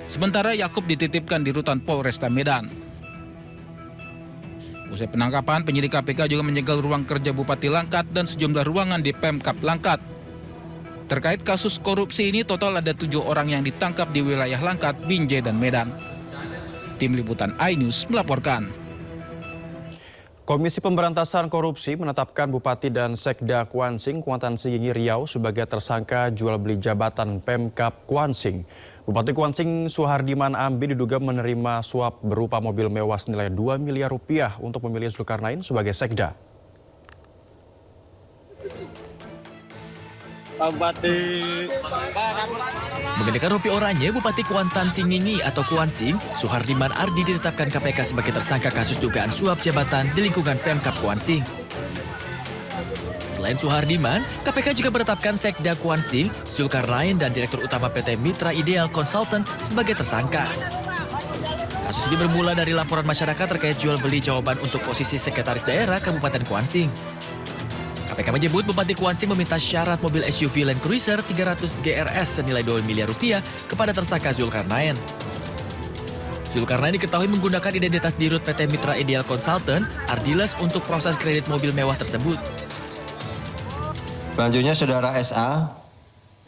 Sementara Yakub dititipkan di Rutan Polresta Medan. Usai penangkapan, penyidik KPK juga menyegel ruang kerja Bupati Langkat dan sejumlah ruangan di Pemkab Langkat. Terkait kasus korupsi ini, total ada 7 orang yang ditangkap di wilayah Langkat, Binjai, dan Medan. Tim Liputan iNews melaporkan. Komisi Pemberantasan Korupsi menetapkan Bupati dan Sekda Kuansing, Kuantan Singingi Riau sebagai tersangka jual beli jabatan Pemkab Kuansing. Bupati Kuansing Suhardiman Ambi diduga menerima suap berupa mobil mewah senilai 2 miliar rupiah untuk memilih Zulkarnain sebagai Sekda. Mengenakan rompi oranye, Bupati Kuantan Singingi atau Kuansing, Suhardiman Ardi ditetapkan KPK sebagai tersangka kasus dugaan suap jabatan di lingkungan Pemkab Kuansing. Selain Suhardiman, KPK juga menetapkan Sekda Kuansing, Zulkarnain, dan Direktur Utama PT Mitra Ideal Consultant sebagai tersangka. Kasus ini bermula dari laporan masyarakat terkait jual beli jawaban untuk posisi Sekretaris Daerah Kabupaten Kuansing. KPK menyebut Bupati Kuansing meminta syarat mobil SUV Land Cruiser 300 GRS senilai 2 miliar rupiah kepada tersangka Zulkarnain. Zulkarnain diketahui menggunakan identitas dirut PT Mitra Ideal Consultant, Ardiles, untuk proses kredit mobil mewah tersebut. Selanjutnya Saudara SA,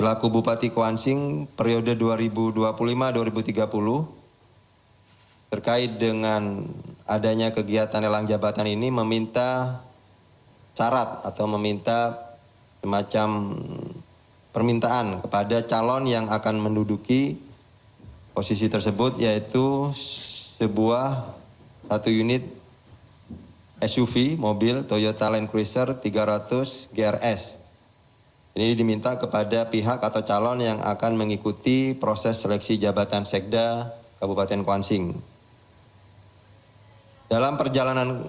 selaku Bupati Kuansing periode 2025-2030, terkait dengan adanya kegiatan lelang jabatan ini meminta syarat atau meminta semacam permintaan kepada calon yang akan menduduki posisi tersebut, yaitu sebuah 1 unit SUV mobil Toyota Land Cruiser 300 GRS. Ini diminta kepada pihak atau calon yang akan mengikuti proses seleksi jabatan Sekda Kabupaten Kuansing. Dalam perjalanan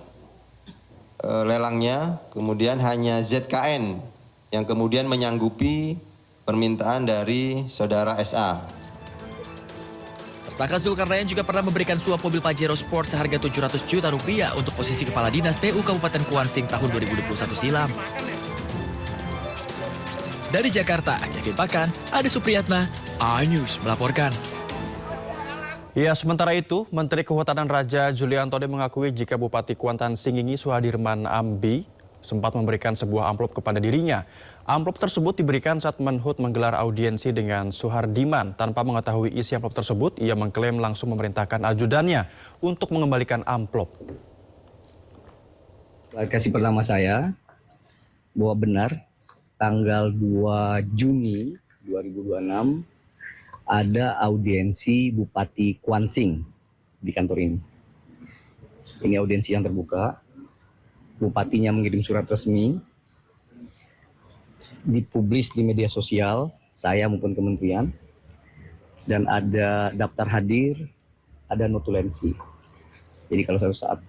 lelangnya, kemudian hanya ZKN yang kemudian menyanggupi permintaan dari Saudara SA. Tersangka Zulkarnain juga pernah memberikan suap mobil Pajero Sport seharga 700 juta rupiah untuk posisi Kepala Dinas PU Kabupaten Kuansing tahun 2021 silam. Dari Jakarta, Kevin Pakan, Ade Supriyatna, iNews melaporkan. Ya, sementara itu, Menteri Kehutanan Raja Juliantode mengakui jika Bupati Kuantan Singingi Suhardiman Ambi sempat memberikan sebuah amplop kepada dirinya. Amplop tersebut diberikan saat Menhut menggelar audiensi dengan Suhardiman. Tanpa mengetahui isi amplop tersebut, ia mengklaim langsung memerintahkan ajudannya untuk mengembalikan amplop. Klarifikasi pertama saya bahwa benar tanggal 2 Juni 2026 ada audiensi Bupati Kuansing di kantor ini. Ini audiensi yang terbuka. Bupatinya mengirim surat resmi, dipublis di media sosial, saya maupun kementerian, dan ada daftar hadir, ada notulensi. Jadi kalau suatu saat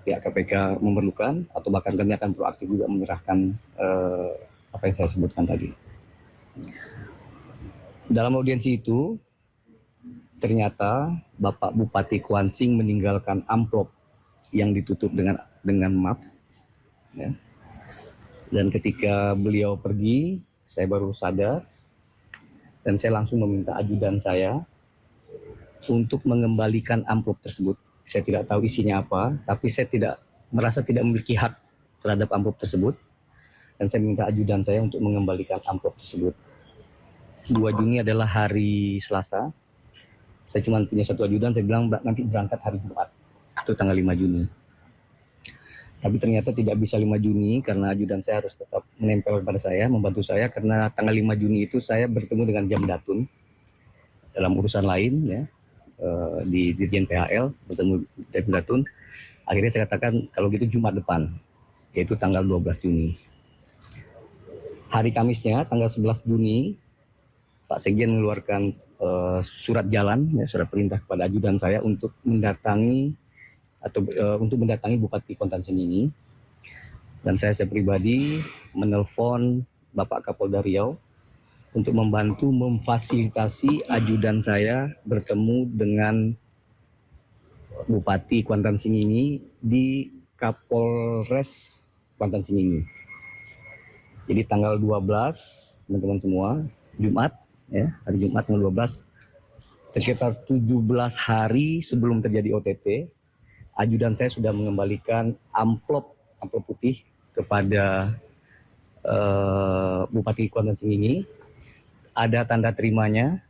pihak KPK memerlukan, atau bahkan kami akan proaktif juga menyerahkan apa yang saya sebutkan tadi. Dalam audiensi itu, ternyata Bapak Bupati Kuansing meninggalkan amplop yang ditutup dengan map. Ya. Dan ketika beliau pergi, saya baru sadar, dan saya langsung meminta ajudan saya untuk mengembalikan amplop tersebut. Saya tidak tahu isinya apa, tapi saya merasa tidak memiliki hak terhadap amplop tersebut. Dan saya minta ajudan saya untuk mengembalikan amplop tersebut. 2 Juni adalah hari Selasa. Saya cuma punya 1 ajudan, saya bilang nanti berangkat hari Jumat. Itu tanggal 5 Juni. Tapi ternyata tidak bisa 5 Juni karena ajudan saya harus tetap menempel pada saya, membantu saya. Karena tanggal 5 Juni itu saya bertemu dengan Jamdatun dalam urusan lain, ya, di Dirjen PHL, bertemu Jamdatun. Akhirnya saya katakan kalau gitu Jumat depan. yaitu tanggal 12 Juni. Hari Kamisnya, tanggal 11 Juni, Pak Sekjen mengeluarkan surat jalan, ya, surat perintah kepada ajudan saya untuk mendatangi Bupati Kuantan Sengingi. Dan saya pribadi menelpon Bapak Kapolda Riau untuk membantu memfasilitasi ajudan saya bertemu dengan Bupati Kuantan Sengingi di Kapolres Kuantan Sengingi. Jadi tanggal 12, teman-teman semua, Jumat, ya, hari Jumat tanggal 12, sekitar 17 hari sebelum terjadi OTT, ajudan saya sudah mengembalikan amplop putih kepada Bupati Kuantan Sengingi. Ada tanda terimanya,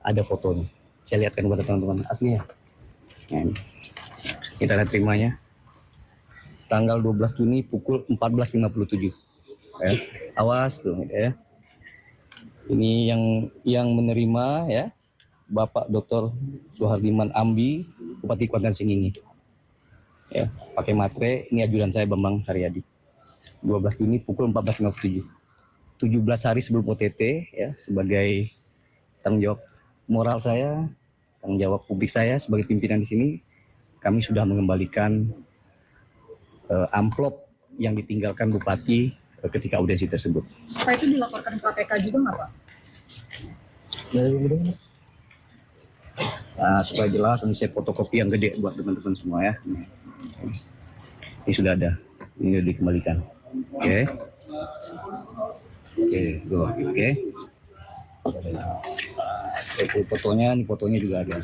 ada fotonya. Saya lihatkan kepada teman-teman aslinya. Ini tanda terimanya. Tanggal 12 Juni pukul 14.57. Ya. Awas tuh ya. Ini yang menerima ya, Bapak Dr. Suhardiman Ambi, Bupati Kuantan Sengingi. Ya, pakai matre, ini ajudan saya Bambang Haryadi. 12 Juni pukul 14.57. 17 hari sebelum OTT ya, sebagai tanggung jawab moral saya, tanggung jawab publik saya sebagai pimpinan di sini, kami sudah mengembalikan amplop yang ditinggalkan Bupati ketika audiensi tersebut. Pak, itu dilaporkan ke KPK juga nggak, Pak? Nah, supaya jelas, ini saya fotokopi yang gede buat teman-teman semua ya. Ini sudah ada, ini sudah dikembalikan. Oke. Oke. Fotonya, ini fotonya juga ada.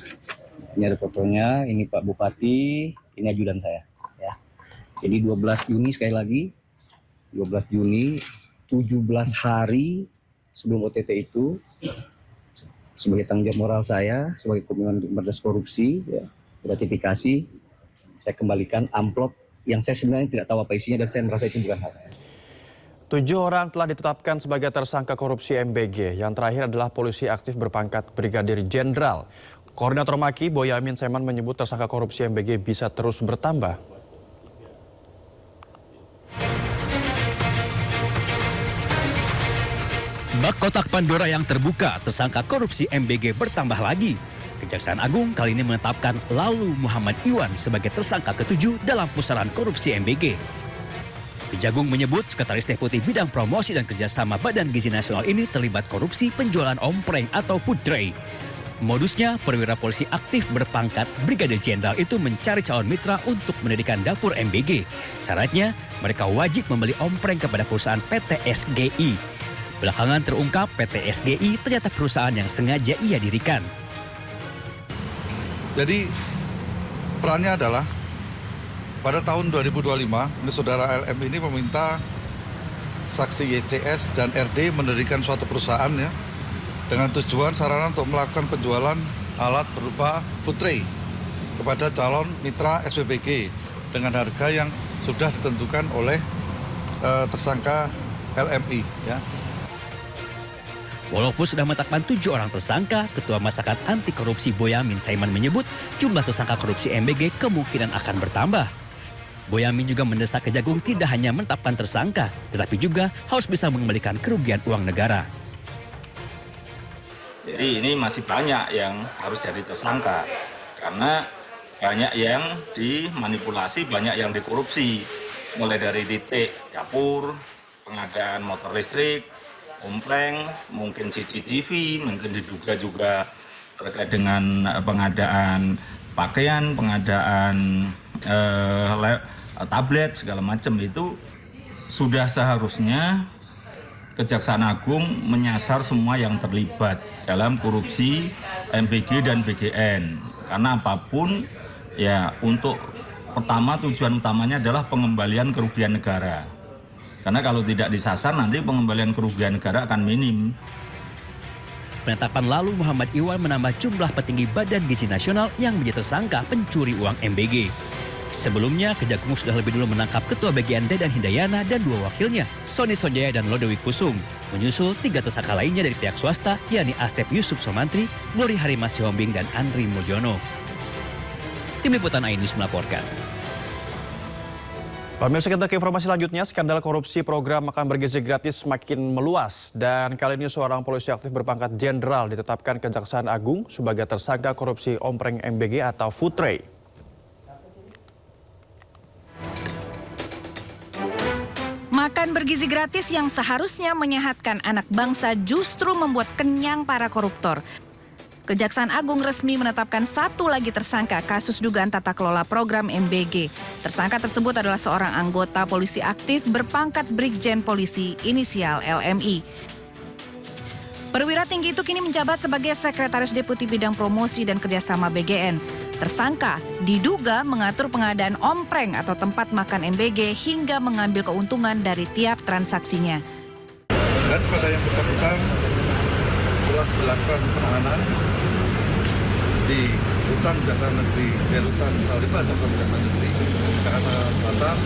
Ini ada fotonya, ini Pak Bupati, ini ajudan saya. Ya. Jadi 12 Juni sekali lagi, 12 Juni, 17 hari sebelum OTT itu, sebagai tanggung jawab moral saya, sebagai Komisi Pemberantasan Korupsi, ya, gratifikasi, saya kembalikan amplop yang saya sebenarnya tidak tahu apa isinya dan saya merasa itu bukan hak saya. 7 orang telah ditetapkan sebagai tersangka korupsi MBG. Yang terakhir adalah polisi aktif berpangkat Brigadir Jenderal. Koordinator Maki, Boyamin Saiman menyebut tersangka korupsi MBG bisa terus bertambah. Bak kotak Pandora yang terbuka, tersangka korupsi MBG bertambah lagi. Kejaksaan Agung kali ini menetapkan Lalu Muhammad Iwan sebagai tersangka ke-7 dalam pusaran korupsi MBG. Kejagung menyebut Sekretaris Deputi Bidang Promosi dan Kerjasama Badan Gizi Nasional ini terlibat korupsi penjualan ompreng atau food tray. Modusnya, perwira polisi aktif berpangkat Brigadir Jenderal itu mencari calon mitra untuk mendirikan dapur MBG. Syaratnya, mereka wajib membeli ompreng kepada perusahaan PT SGI. Belakangan terungkap PT SGI ternyata perusahaan yang sengaja ia dirikan. Jadi perannya adalah pada tahun 2025, saudara LM ini meminta saksi YCS dan RD mendirikan suatu perusahaan ya, dengan tujuan sarana untuk melakukan penjualan alat berupa food tray kepada calon mitra SPBG dengan harga yang sudah ditentukan oleh tersangka LMI ya. Walaupun sudah menetapkan 7 orang tersangka, Ketua Masyarakat Anti Korupsi Boyamin Saiman menyebut jumlah tersangka korupsi MBG kemungkinan akan bertambah. Boyamin juga mendesak Kejagung tidak hanya menetapkan tersangka, tetapi juga harus bisa mengembalikan kerugian uang negara. Jadi ini masih banyak yang harus jadi tersangka, karena banyak yang dimanipulasi, banyak yang dikorupsi. Mulai dari titik dapur, pengadaan motor listrik, ompleng, mungkin CCTV, mungkin diduga juga terkait dengan pengadaan pakaian, pengadaan tablet, segala macam. Itu sudah seharusnya Kejaksaan Agung menyasar semua yang terlibat dalam korupsi MBG dan BGN. Karena apapun, ya untuk pertama tujuan utamanya adalah pengembalian kerugian negara. Karena kalau tidak disasar nanti pengembalian kerugian negara akan minim. Penetapan Lalu Muhammad Iwan menambah jumlah petinggi Badan Gizi Nasional yang menjadi tersangka pencuri uang MBG. Sebelumnya, Kejagung sudah lebih dulu menangkap Ketua BGN Dedan Hindayana dan 2 wakilnya, Sony Sonjaya dan Lodewijk Kusum. Menyusul 3 tersangka lainnya dari pihak swasta, yakni Asep Yusuf Somantri, Glory Harimah Sihombing, dan Andri Mulyono. Tim Liputan iNews melaporkan. Pemirsa, kita ke informasi selanjutnya. Skandal korupsi program makan bergizi gratis semakin meluas. Dan kali ini seorang polisi aktif berpangkat jenderal ditetapkan Kejaksaan Agung sebagai tersangka korupsi ompreng MBG atau food tray. Makan bergizi gratis yang seharusnya menyehatkan anak bangsa justru membuat kenyang para koruptor. Kejaksaan Agung resmi menetapkan satu lagi tersangka kasus dugaan tata kelola program MBG. Tersangka tersebut adalah seorang anggota polisi aktif berpangkat Brigjen Polisi inisial LMI. Perwira tinggi itu kini menjabat sebagai Sekretaris Deputi Bidang Promosi dan Kerjasama BGN. Tersangka diduga mengatur pengadaan ompreng atau tempat makan MBG hingga mengambil keuntungan dari tiap transaksinya. Dan pada yang bersangkutan telah dilakukan penahanan di Rutan Jasa Negeri, Rutan Salima Jasa Negeri, Jakarta Selatan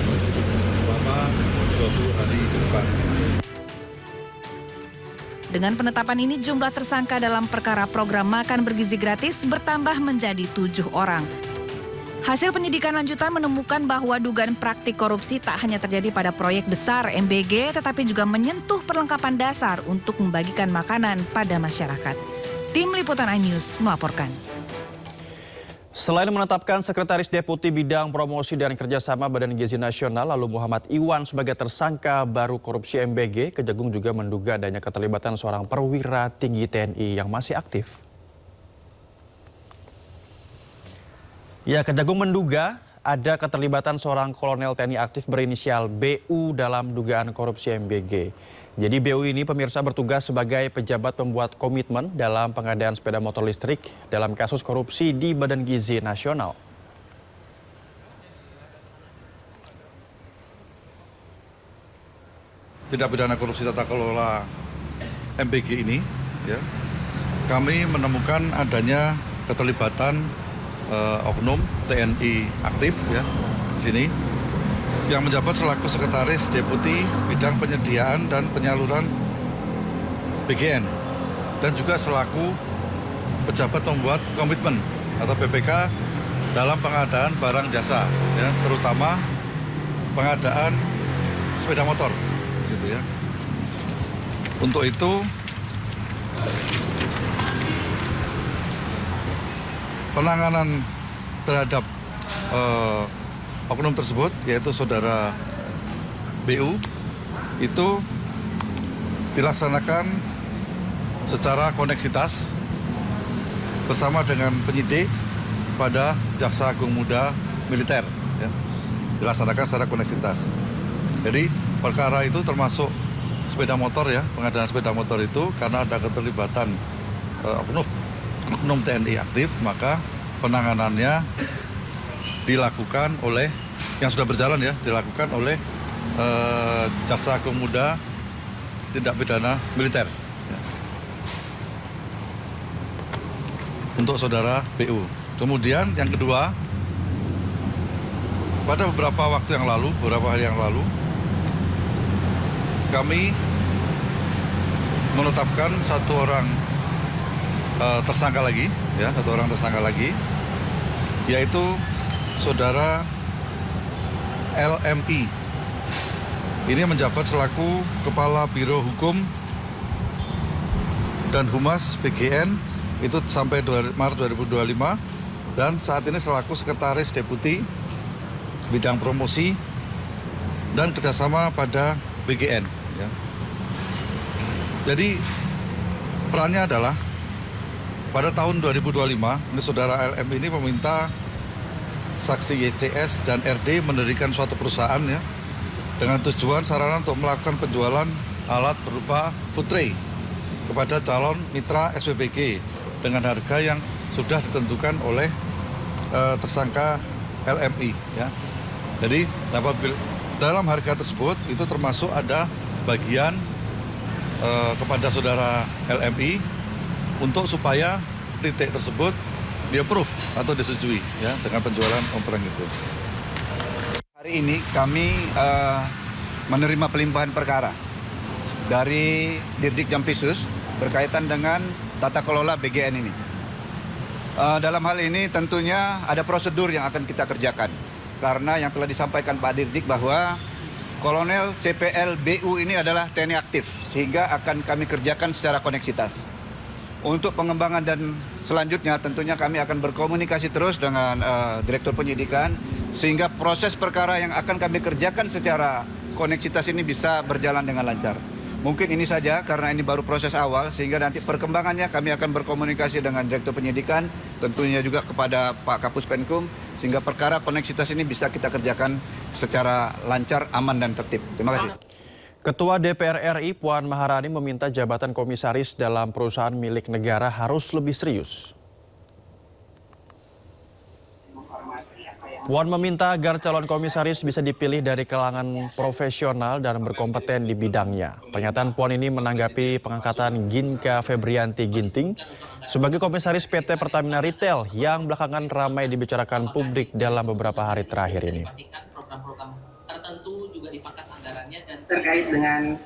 selama 20 hari ke depan. Dengan penetapan ini, jumlah tersangka dalam perkara program makan bergizi gratis bertambah menjadi 7 orang. Hasil penyidikan lanjutan menemukan bahwa dugaan praktik korupsi tak hanya terjadi pada proyek besar MBG, tetapi juga menyentuh perlengkapan dasar untuk membagikan makanan pada masyarakat. Tim Liputan iNews melaporkan. Selain menetapkan Sekretaris Deputi Bidang Promosi dan Kerjasama Badan Gizi Nasional lalu Muhammad Iwan sebagai tersangka baru korupsi MBG, Kejagung juga menduga adanya keterlibatan seorang perwira tinggi TNI yang masih aktif. Ya, Kejagung menduga ada keterlibatan seorang kolonel TNI aktif berinisial BU dalam dugaan korupsi MBG. Jadi BU ini pemirsa bertugas sebagai pejabat pembuat komitmen dalam pengadaan sepeda motor listrik dalam kasus korupsi di Badan Gizi Nasional. Tindak pidana korupsi tata kelola MBG ini, ya, kami menemukan adanya keterlibatan oknum TNI aktif, ya, di sini, yang menjabat selaku Sekretaris Deputi Bidang Penyediaan dan Penyaluran BGN dan juga selaku pejabat pembuat komitmen atau PPK dalam pengadaan barang jasa, ya, terutama pengadaan sepeda motor di situ, ya. Untuk itu penanganan terhadap oknum tersebut, yaitu saudara BU, itu dilaksanakan secara koneksitas bersama dengan penyidik pada Jaksa Agung Muda Militer, ya. Dilaksanakan secara koneksitas. Jadi perkara itu termasuk sepeda motor, ya, pengadaan sepeda motor itu karena ada keterlibatan oknum TNI aktif, maka penanganannya dilakukan oleh yang sudah berjalan, ya, dilakukan oleh Jaksa Agung Muda Tindak Pidana Militer, ya, untuk saudara BU. Kemudian yang kedua, pada beberapa hari yang lalu, kami menetapkan satu orang tersangka lagi, ya, yaitu saudara LMI. Ini menjabat selaku Kepala Biro Hukum dan Humas BGN itu sampai Maret 2025 dan saat ini selaku Sekretaris Deputi Bidang Promosi dan Kerjasama pada BGN, ya. Jadi perannya adalah pada tahun 2025 ini saudara LM ini meminta saksi YCS dan RD mendirikan suatu perusahaan, ya, dengan tujuan sarana untuk melakukan penjualan alat berupa food tray kepada calon mitra SPBG dengan harga yang sudah ditentukan oleh tersangka LMI, ya. Jadi dalam harga tersebut itu termasuk ada bagian kepada saudara LMI untuk supaya titik tersebut di-approve atau disetujui, ya, dengan penjualan ompreng itu. Hari ini kami menerima pelimpahan perkara dari Dirdik Jampisus berkaitan dengan tata kelola BGN ini. Dalam hal ini tentunya ada prosedur yang akan kita kerjakan. karena yang telah disampaikan Pak Dirdik bahwa Kolonel CPL BU ini adalah TNI aktif, sehingga akan kami kerjakan secara koneksitas. Untuk pengembangan dan selanjutnya tentunya kami akan berkomunikasi terus dengan Direktur Penyidikan, sehingga proses perkara yang akan kami kerjakan secara koneksitas ini bisa berjalan dengan lancar. Mungkin ini saja karena ini baru proses awal, sehingga nanti perkembangannya kami akan berkomunikasi dengan Direktur Penyidikan, tentunya juga kepada Pak Kapus Penkum, sehingga perkara koneksitas ini bisa kita kerjakan secara lancar, aman, dan tertib. Terima kasih. Ketua DPR RI Puan Maharani meminta jabatan komisaris dalam perusahaan milik negara harus lebih serius. Puan meminta agar calon komisaris bisa dipilih dari kalangan profesional dan berkompeten di bidangnya. Pernyataan Puan ini menanggapi pengangkatan Ginka Febrianti Ginting sebagai komisaris PT Pertamina Retail yang belakangan ramai dibicarakan publik dalam beberapa hari terakhir ini. Tertentu juga dipangkas anggarannya dan terkait dengan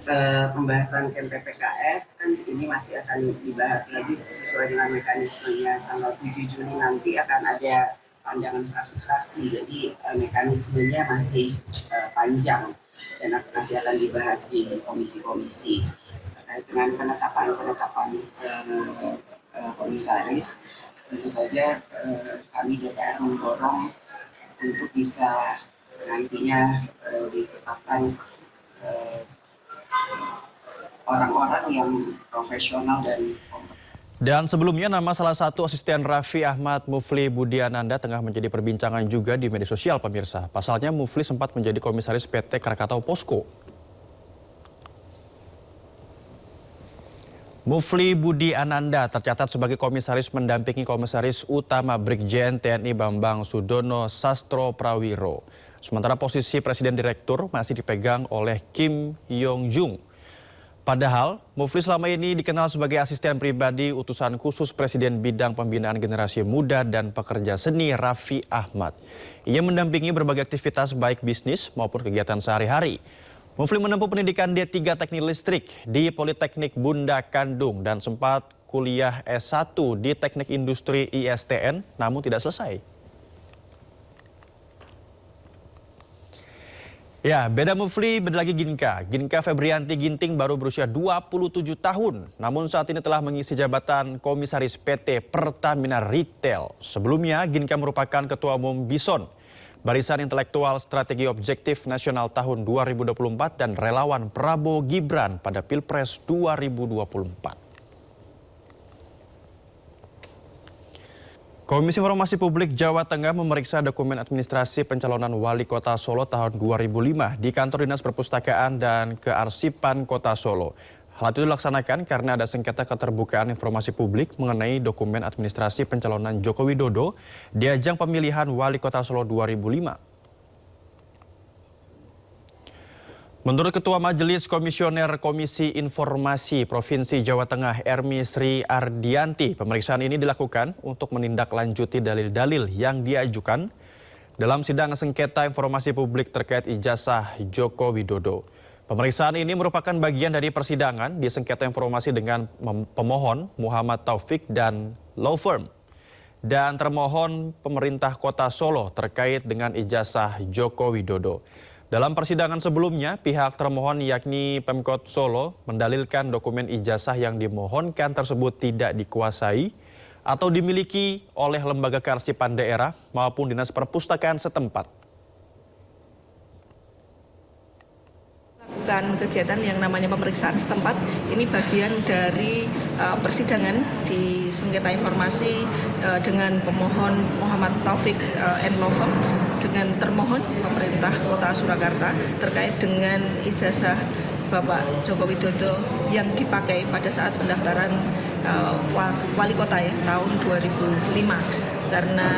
pembahasan KMPPKF kan ini masih akan dibahas lagi sesuai dengan mekanismenya. Tanggal 7 Juni nanti akan ada pandangan fraksi-fraksi, jadi mekanismenya masih panjang dan masih akan dibahas di komisi-komisi terkait dengan penetapan komisaris. Tentu saja kami DPR mendorong untuk bisa nantinya ditetapkan orang-orang yang profesional dan kompeten. Dan sebelumnya nama salah satu asisten Raffi Ahmad, Mufli Budiananda, tengah menjadi perbincangan juga di media sosial, pemirsa. Pasalnya Mufli sempat menjadi komisaris PT Krakatau Posko. Mufli Budiananda tercatat sebagai komisaris mendampingi komisaris utama Brigjen TNI Bambang Sudono Sastro Prawiro. Sementara posisi Presiden Direktur masih dipegang oleh Kim Yong Jung. Padahal, Mufli selama ini dikenal sebagai asisten pribadi utusan khusus Presiden bidang pembinaan generasi muda dan pekerja seni Raffi Ahmad. Ia mendampingi berbagai aktivitas baik bisnis maupun kegiatan sehari-hari. Mufli menempuh pendidikan D3 Teknik Listrik di Politeknik Bunda Kandung dan sempat kuliah S1 di Teknik Industri ISTN namun tidak selesai. Ya, beda Mufli, beda lagi Ginka. Ginka Febrianti Ginting baru berusia 27 tahun. Namun saat ini telah mengisi jabatan komisaris PT Pertamina Retail. Sebelumnya, Ginka merupakan Ketua Umum Bison, Barisan Intelektual Strategi Objektif Nasional tahun 2024 dan relawan Prabowo Gibran pada Pilpres 2024. Komisi Informasi Publik Jawa Tengah memeriksa dokumen administrasi pencalonan Wali Kota Solo tahun 2005 di Kantor Dinas Perpustakaan dan Kearsipan Kota Solo. Hal itu dilaksanakan karena ada sengketa keterbukaan informasi publik mengenai dokumen administrasi pencalonan Joko Widodo di ajang pemilihan Wali Kota Solo 2005. Menurut Ketua Majelis Komisioner Komisi Informasi Provinsi Jawa Tengah Ermi Sri Ardianti, pemeriksaan ini dilakukan untuk menindaklanjuti dalil-dalil yang diajukan dalam sidang sengketa informasi publik terkait ijazah Joko Widodo. Pemeriksaan ini merupakan bagian dari persidangan di sengketa informasi dengan pemohon Muhammad Taufik dan law firm dan termohon pemerintah Kota Solo terkait dengan ijazah Joko Widodo. Dalam persidangan sebelumnya, pihak termohon yakni Pemkot Solo mendalilkan dokumen ijazah yang dimohonkan tersebut tidak dikuasai atau dimiliki oleh lembaga kearsipan daerah maupun dinas perpustakaan setempat. Lakukan kegiatan yang namanya pemeriksaan setempat, ini bagian dari persidangan di sengketa informasi dengan pemohon Muhammad Taufik and Law Firm dengan termohon pemerintah Kota Surakarta terkait dengan ijazah Bapak Joko Widodo yang dipakai pada saat pendaftaran wali kota ya tahun 2005 karena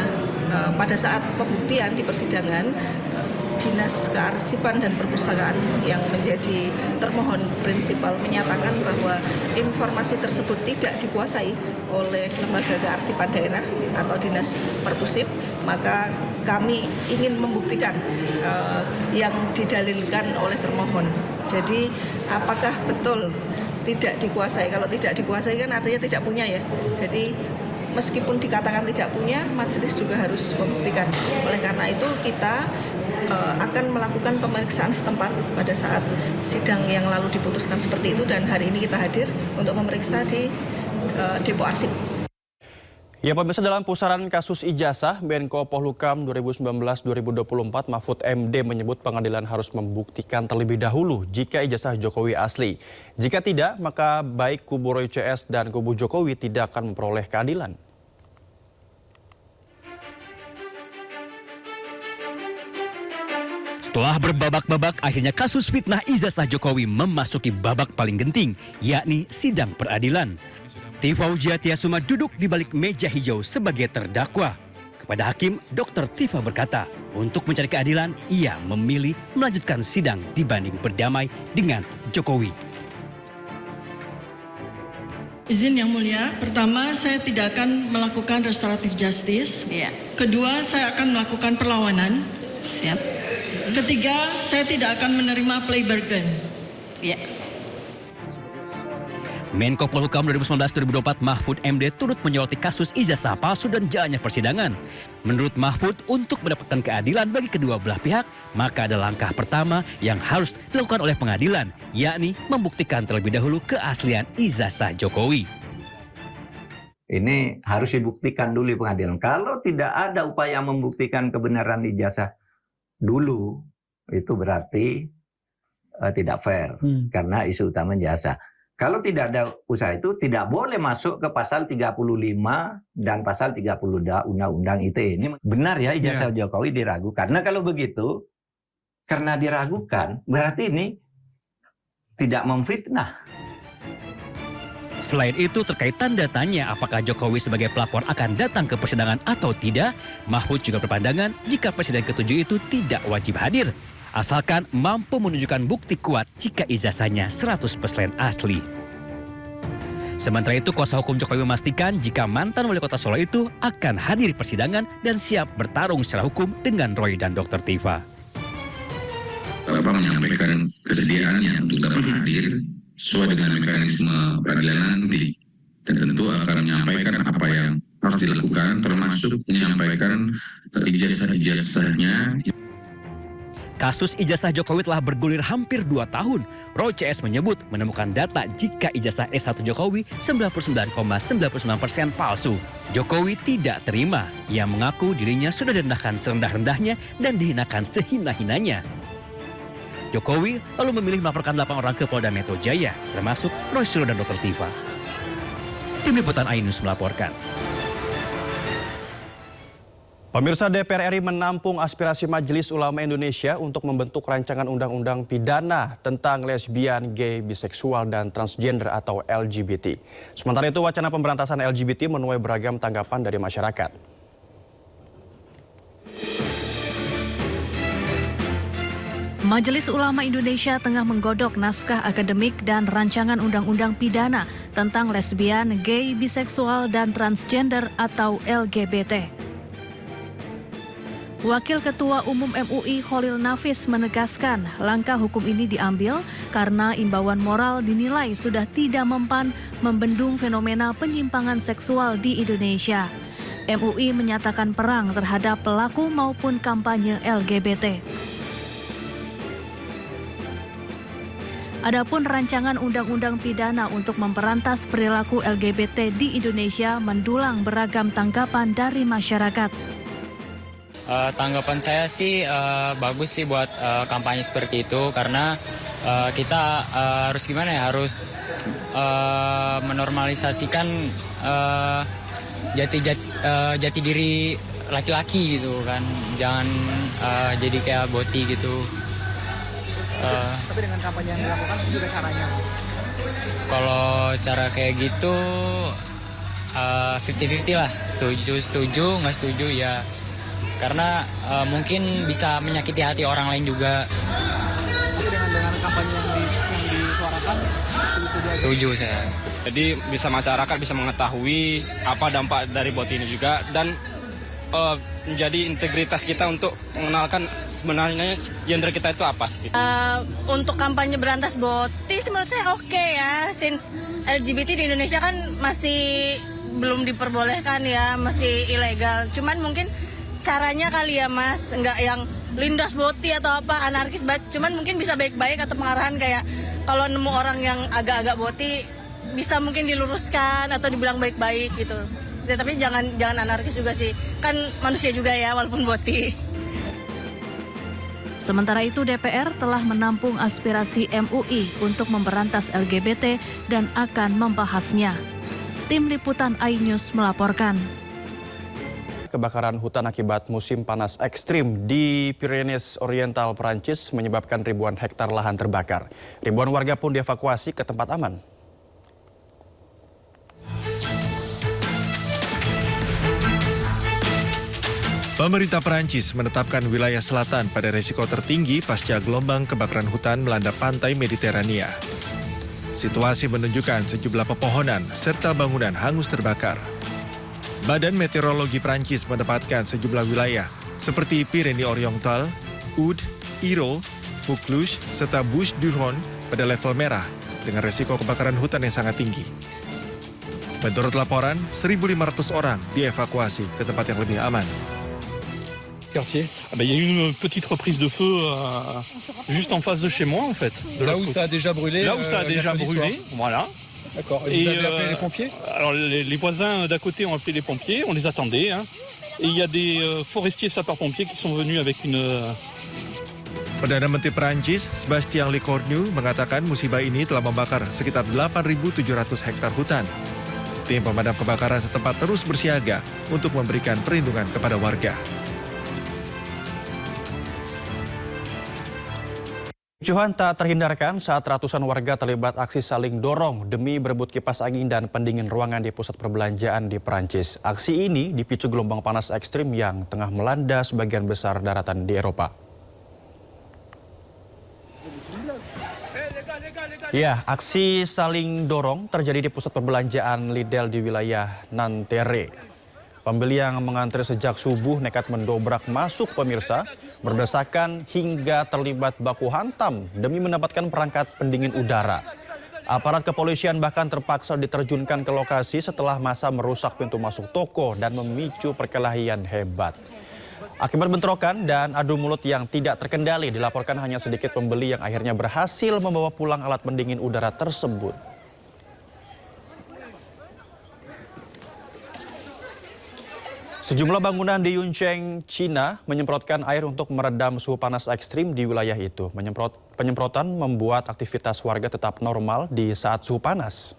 pada saat pembuktian di persidangan Dinas Kearsipan dan Perpustakaan yang menjadi termohon prinsipal menyatakan bahwa informasi tersebut tidak dikuasai oleh lembaga kearsipan daerah atau Dinas Perpusip, maka kami ingin membuktikan yang didalilkan oleh termohon. Jadi apakah betul tidak dikuasai? Kalau tidak dikuasai kan artinya tidak punya ya. Jadi meskipun dikatakan tidak punya, majelis juga harus membuktikan. Oleh karena itu kita akan melakukan pemeriksaan setempat pada saat sidang yang lalu diputuskan seperti itu, dan hari ini kita hadir untuk memeriksa di Depo Arsip. Ya pemirsa, dalam pusaran kasus ijazah, Menko Polhukam 2019-2024 Mahfud MD menyebut pengadilan harus membuktikan terlebih dahulu jika ijazah Jokowi asli. Jika tidak, maka baik kubu Roy CS dan kubu Jokowi tidak akan memperoleh keadilan. Setelah berbabak-babak, akhirnya kasus fitnah ijazah Jokowi memasuki babak paling genting, yakni sidang peradilan. Tifauziah Tiasuma duduk di balik meja hijau sebagai terdakwa. Kepada hakim, Dr. Tifa berkata, untuk mencari keadilan, ia memilih melanjutkan sidang dibanding berdamai dengan Jokowi. Izin Yang Mulia, pertama saya tidak akan melakukan restoratif justice. Kedua, saya akan melakukan perlawanan. Siap. Ketiga, saya tidak akan menerima plea bargain. Menko Polhukam 2019-2024 Mahfud MD turut menyoroti kasus ijazah palsu dan jalannya persidangan. Menurut Mahfud, untuk mendapatkan keadilan bagi kedua belah pihak, maka ada langkah pertama yang harus dilakukan oleh pengadilan, yakni membuktikan terlebih dahulu keaslian ijazah Jokowi. Ini harus dibuktikan dulu di pengadilan. Kalau tidak ada upaya membuktikan kebenaran ijazah dulu, itu berarti tidak fair karena isu utama jasa. Kalau tidak ada usaha itu tidak boleh masuk ke pasal 35 dan pasal 30 Undang-Undang ITE. Ini benar ya ijazah Jokowi diragukan. Karena kalau begitu, karena diragukan, berarti ini tidak memfitnah. Selain itu, terkait tanda tanya apakah Jokowi sebagai pelapor akan datang ke persidangan atau tidak, Mahfud juga berpandangan jika presiden ke-7 itu tidak wajib hadir, asalkan mampu menunjukkan bukti kuat jika ijazahnya 100% asli. Sementara itu, kuasa hukum Jokowi memastikan jika mantan wali kota Solo itu akan hadir di persidangan dan siap bertarung secara hukum dengan Roy dan Dr. Tifa. Bapak menyampaikan kesediaannya untuk dapat hadir sesuai dengan mekanisme peradilan nanti, dan tentu akan menyampaikan apa yang harus dilakukan, termasuk menyampaikan ijazah-ijazahnya. Kasus ijazah Jokowi telah bergulir hampir 2 tahun. Roy CS menyebut menemukan data jika ijazah S1 Jokowi 99,99% palsu. Jokowi tidak terima. Ia mengaku dirinya sudah direndahkan serendah-rendahnya dan dihinakan sehina-hinanya. Jokowi lalu memilih melaporkan 8 orang ke Polda Metro Jaya, termasuk Roy Suryo dan Dr. Tifa. Tim Liputan iNews melaporkan. Pemirsa, DPR RI menampung aspirasi Majelis Ulama Indonesia untuk membentuk rancangan undang-undang pidana tentang lesbian, gay, biseksual, dan transgender atau LGBT. Sementara itu, wacana pemberantasan LGBT menuai beragam tanggapan dari masyarakat. Majelis Ulama Indonesia tengah menggodok naskah akademik dan rancangan undang-undang pidana tentang lesbian, gay, biseksual, dan transgender atau LGBT. Wakil Ketua Umum MUI Khalil Nafis menegaskan langkah hukum ini diambil karena imbauan moral dinilai sudah tidak mempan membendung fenomena penyimpangan seksual di Indonesia. MUI menyatakan perang terhadap pelaku maupun kampanye LGBT. Adapun rancangan undang-undang pidana untuk memperantas perilaku LGBT di Indonesia mendulang beragam tanggapan dari masyarakat. Tanggapan saya sih bagus sih buat kampanye seperti itu, karena kita harus gimana ya, harus menormalisasikan jati diri laki-laki gitu kan, jangan jadi kayak boti gitu. Tapi dengan kampanye yang dilakukan juga caranya? Kalau cara kayak gitu 50-50 lah, setuju, nggak setuju ya. Karena mungkin bisa menyakiti hati orang lain juga. Tapi dengan kampanye yang disuarakan, setuju saya. Jadi bisa masyarakat bisa mengetahui apa dampak dari bot ini juga, dan menjadi integritas kita untuk mengenalkan sebenarnya gender kita itu apa sih. Untuk kampanye berantas boti menurut saya oke ya, since LGBT di Indonesia kan masih belum diperbolehkan ya, masih ilegal. Cuman mungkin caranya kali ya Mas, nggak yang lindas boti atau apa anarkis banget. Cuman mungkin bisa baik-baik atau pengarahan kayak kalau nemu orang yang agak-agak boti bisa mungkin diluruskan atau dibilang baik-baik gitu. Ya, tapi jangan anarkis juga sih. Kan manusia juga ya walaupun boti. Sementara itu DPR telah menampung aspirasi MUI untuk memberantas LGBT dan akan membahasnya. Tim Liputan iNews melaporkan. Kebakaran hutan akibat musim panas ekstrim di Pyrenees Oriental, Prancis menyebabkan ribuan hektar lahan terbakar. Ribuan warga pun dievakuasi ke tempat aman. Pemerintah Perancis menetapkan wilayah selatan pada risiko tertinggi pasca gelombang kebakaran hutan melanda pantai Mediterania. Situasi menunjukkan sejumlah pepohonan serta bangunan hangus terbakar. Badan Meteorologi Perancis menempatkan sejumlah wilayah seperti Pyrénées Oriental, Aude, Iro, Vaucluse, serta Bouches-du-Rhône pada level merah dengan risiko kebakaran hutan yang sangat tinggi. Menurut laporan, 1.500 orang dievakuasi ke tempat yang lebih aman. Quartier. Il y a eu une petite reprise de feu juste en face de chez moi en fait. Là où ça a déjà brûlé. Là où ça a déjà brûlé, voilà. D'accord. Et vous avez appelé les pompiers? Alors les voisins d'à côté ont appelé les pompiers, on les attendait. Hein. Et il y a des forestiers sapeurs-pompiers qui sont venus avec une... Perdana Menteri Perancis, Sébastien Lecornu, mengatakan musibah ini telah membakar sekitar 8.700 hektar hutan. Tim pemadam kebakaran setempat terus bersiaga untuk memberikan perlindungan kepada warga. Kericuhan tak terhindarkan saat ratusan warga terlibat aksi saling dorong demi berebut kipas angin dan pendingin ruangan di pusat perbelanjaan di Perancis. Aksi ini dipicu gelombang panas ekstrim yang tengah melanda sebagian besar daratan di Eropa. Ya, aksi saling dorong terjadi di pusat perbelanjaan Lidl di wilayah Nanterre. Pembeli yang mengantri sejak subuh nekat mendobrak masuk pemirsa, berdesakan hingga terlibat baku hantam demi mendapatkan perangkat pendingin udara. Aparat kepolisian bahkan terpaksa diterjunkan ke lokasi setelah massa merusak pintu masuk toko dan memicu perkelahian hebat. Akibat bentrokan dan adu mulut yang tidak terkendali, dilaporkan hanya sedikit pembeli yang akhirnya berhasil membawa pulang alat pendingin udara tersebut. Sejumlah bangunan di Yuncheng, China menyemprotkan air untuk meredam suhu panas ekstrim di wilayah itu. Penyemprotan membuat aktivitas warga tetap normal di saat suhu panas.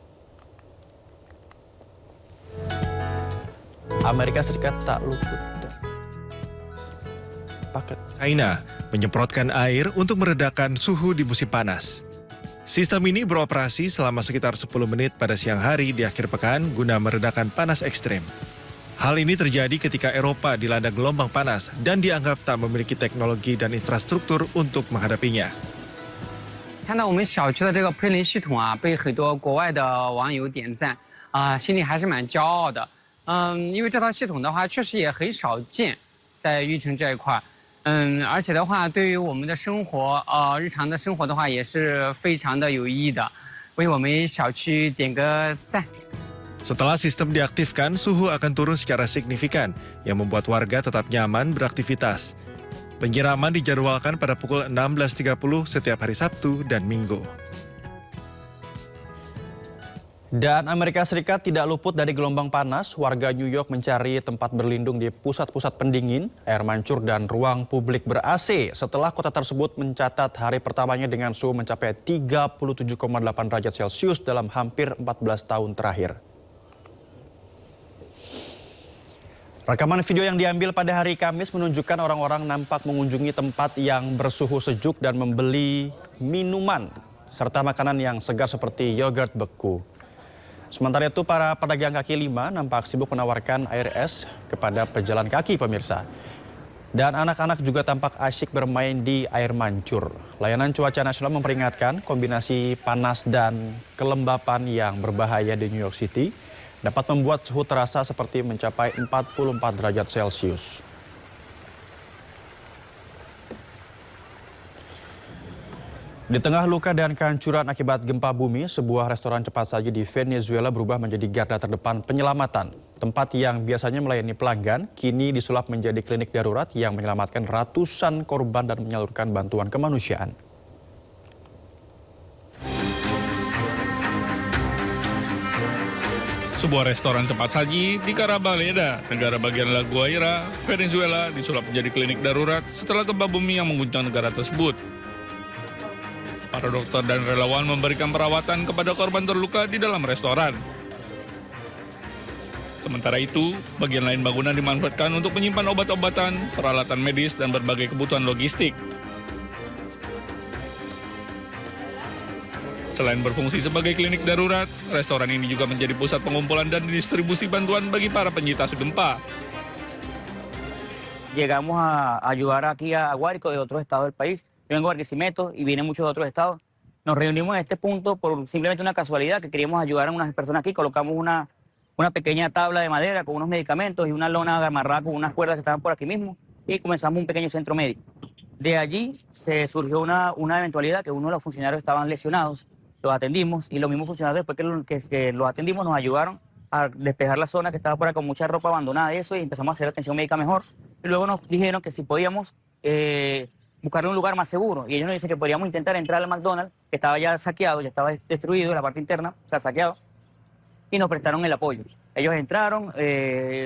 Amerika Serikat tak luput. China menyemprotkan air untuk meredakan suhu di musim panas. Sistem ini beroperasi selama sekitar 10 menit pada siang hari di akhir pekan guna meredakan panas ekstrim. Hal ini terjadi ketika Eropa dilanda gelombang panas dan dianggap tak memiliki teknologi dan infrastruktur untuk menghadapinya. 看到我们小区的这个喷淋系统啊，被很多国外的网友点赞啊，心里还是蛮骄傲的。因为这套系统的话，确实也很少见，在运城这一块。而且的话，对于我们的生活日常的生活的话，也是非常的有意义的。为我们小区点个赞。 Setelah sistem diaktifkan, suhu akan turun secara signifikan yang membuat warga tetap nyaman beraktivitas. Penyiraman dijadwalkan pada pukul 16.30 setiap hari Sabtu dan Minggu. Dan Amerika Serikat tidak luput dari gelombang panas. Warga New York mencari tempat berlindung di pusat-pusat pendingin, air mancur, dan ruang publik ber-AC setelah kota tersebut mencatat hari pertamanya dengan suhu mencapai 37,8 derajat Celcius dalam hampir 14 tahun terakhir. Rekaman video yang diambil pada hari Kamis menunjukkan orang-orang nampak mengunjungi tempat yang bersuhu sejuk dan membeli minuman serta makanan yang segar seperti yogurt beku. Sementara itu, para pedagang kaki lima nampak sibuk menawarkan air es kepada pejalan kaki pemirsa. Dan anak-anak juga tampak asyik bermain di air mancur. Layanan Cuaca Nasional memperingatkan kombinasi panas dan kelembapan yang berbahaya di New York City dapat membuat suhu terasa seperti mencapai 44 derajat Celcius. Di tengah luka dan kehancuran akibat gempa bumi, sebuah restoran cepat saji di Venezuela berubah menjadi garda terdepan penyelamatan. Tempat yang biasanya melayani pelanggan, kini disulap menjadi klinik darurat yang menyelamatkan ratusan korban dan menyalurkan bantuan kemanusiaan. Sebuah restoran cepat saji di Carabaleda, negara bagian La Guaira, Venezuela, disulap menjadi klinik darurat setelah gempa bumi yang mengguncang negara tersebut. Para dokter dan relawan memberikan perawatan kepada korban terluka di dalam restoran. Sementara itu, bagian lain bangunan dimanfaatkan untuk menyimpan obat-obatan, peralatan medis, dan berbagai kebutuhan logistik. Selain berfungsi sebagai klinik darurat, restoran ini juga menjadi pusat pengumpulan dan distribusi bantuan bagi para penyintas gempa. Llegamos a ayudar aquí a Guárico de otros estados del país. Yo vengo de Barquisimeto y vienen muchos de otros estados. Nos reunimos en este punto por simplemente una casualidad que queríamos ayudar a unas personas aquí. Colocamos una pequeña tabla de madera con unos medicamentos y una lona amarrada con unas cuerdas que estaban por aquí mismo y comenzamos un pequeño centro médico. De allí se surgió una eventualidad que uno de los funcionarios estaban lesionados, los atendimos y los mismos funcionarios después que los atendimos nos ayudaron a despejar la zona que estaba por ahí con mucha ropa abandonada y eso, y empezamos a hacer atención médica mejor. Y luego nos dijeron que si podíamos buscarle un lugar más seguro. Y ellos nos dicen que podríamos intentar entrar al McDonald's, que estaba ya saqueado, ya estaba destruido, la parte interna, o sea, saqueado, y nos prestaron el apoyo. Ellos entraron,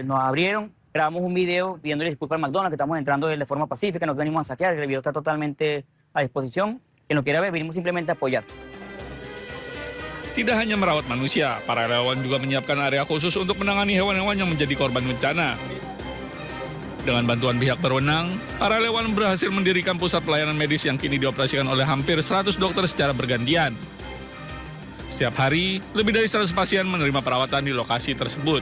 nos abrieron, grabamos un video pidiéndole disculpas al McDonald's, que estamos entrando de forma pacífica, nos venimos a saquear, el video está totalmente a disposición. Quien lo quiera ver, venimos simplemente a apoyar. Tidak hanya merawat manusia, para relawan juga menyiapkan area khusus untuk menangani hewan-hewan yang menjadi korban bencana. Dengan bantuan pihak berwenang, para relawan berhasil mendirikan pusat pelayanan medis yang kini dioperasikan oleh hampir 100 dokter secara bergantian. Setiap hari, lebih dari 100 pasien menerima perawatan di lokasi tersebut.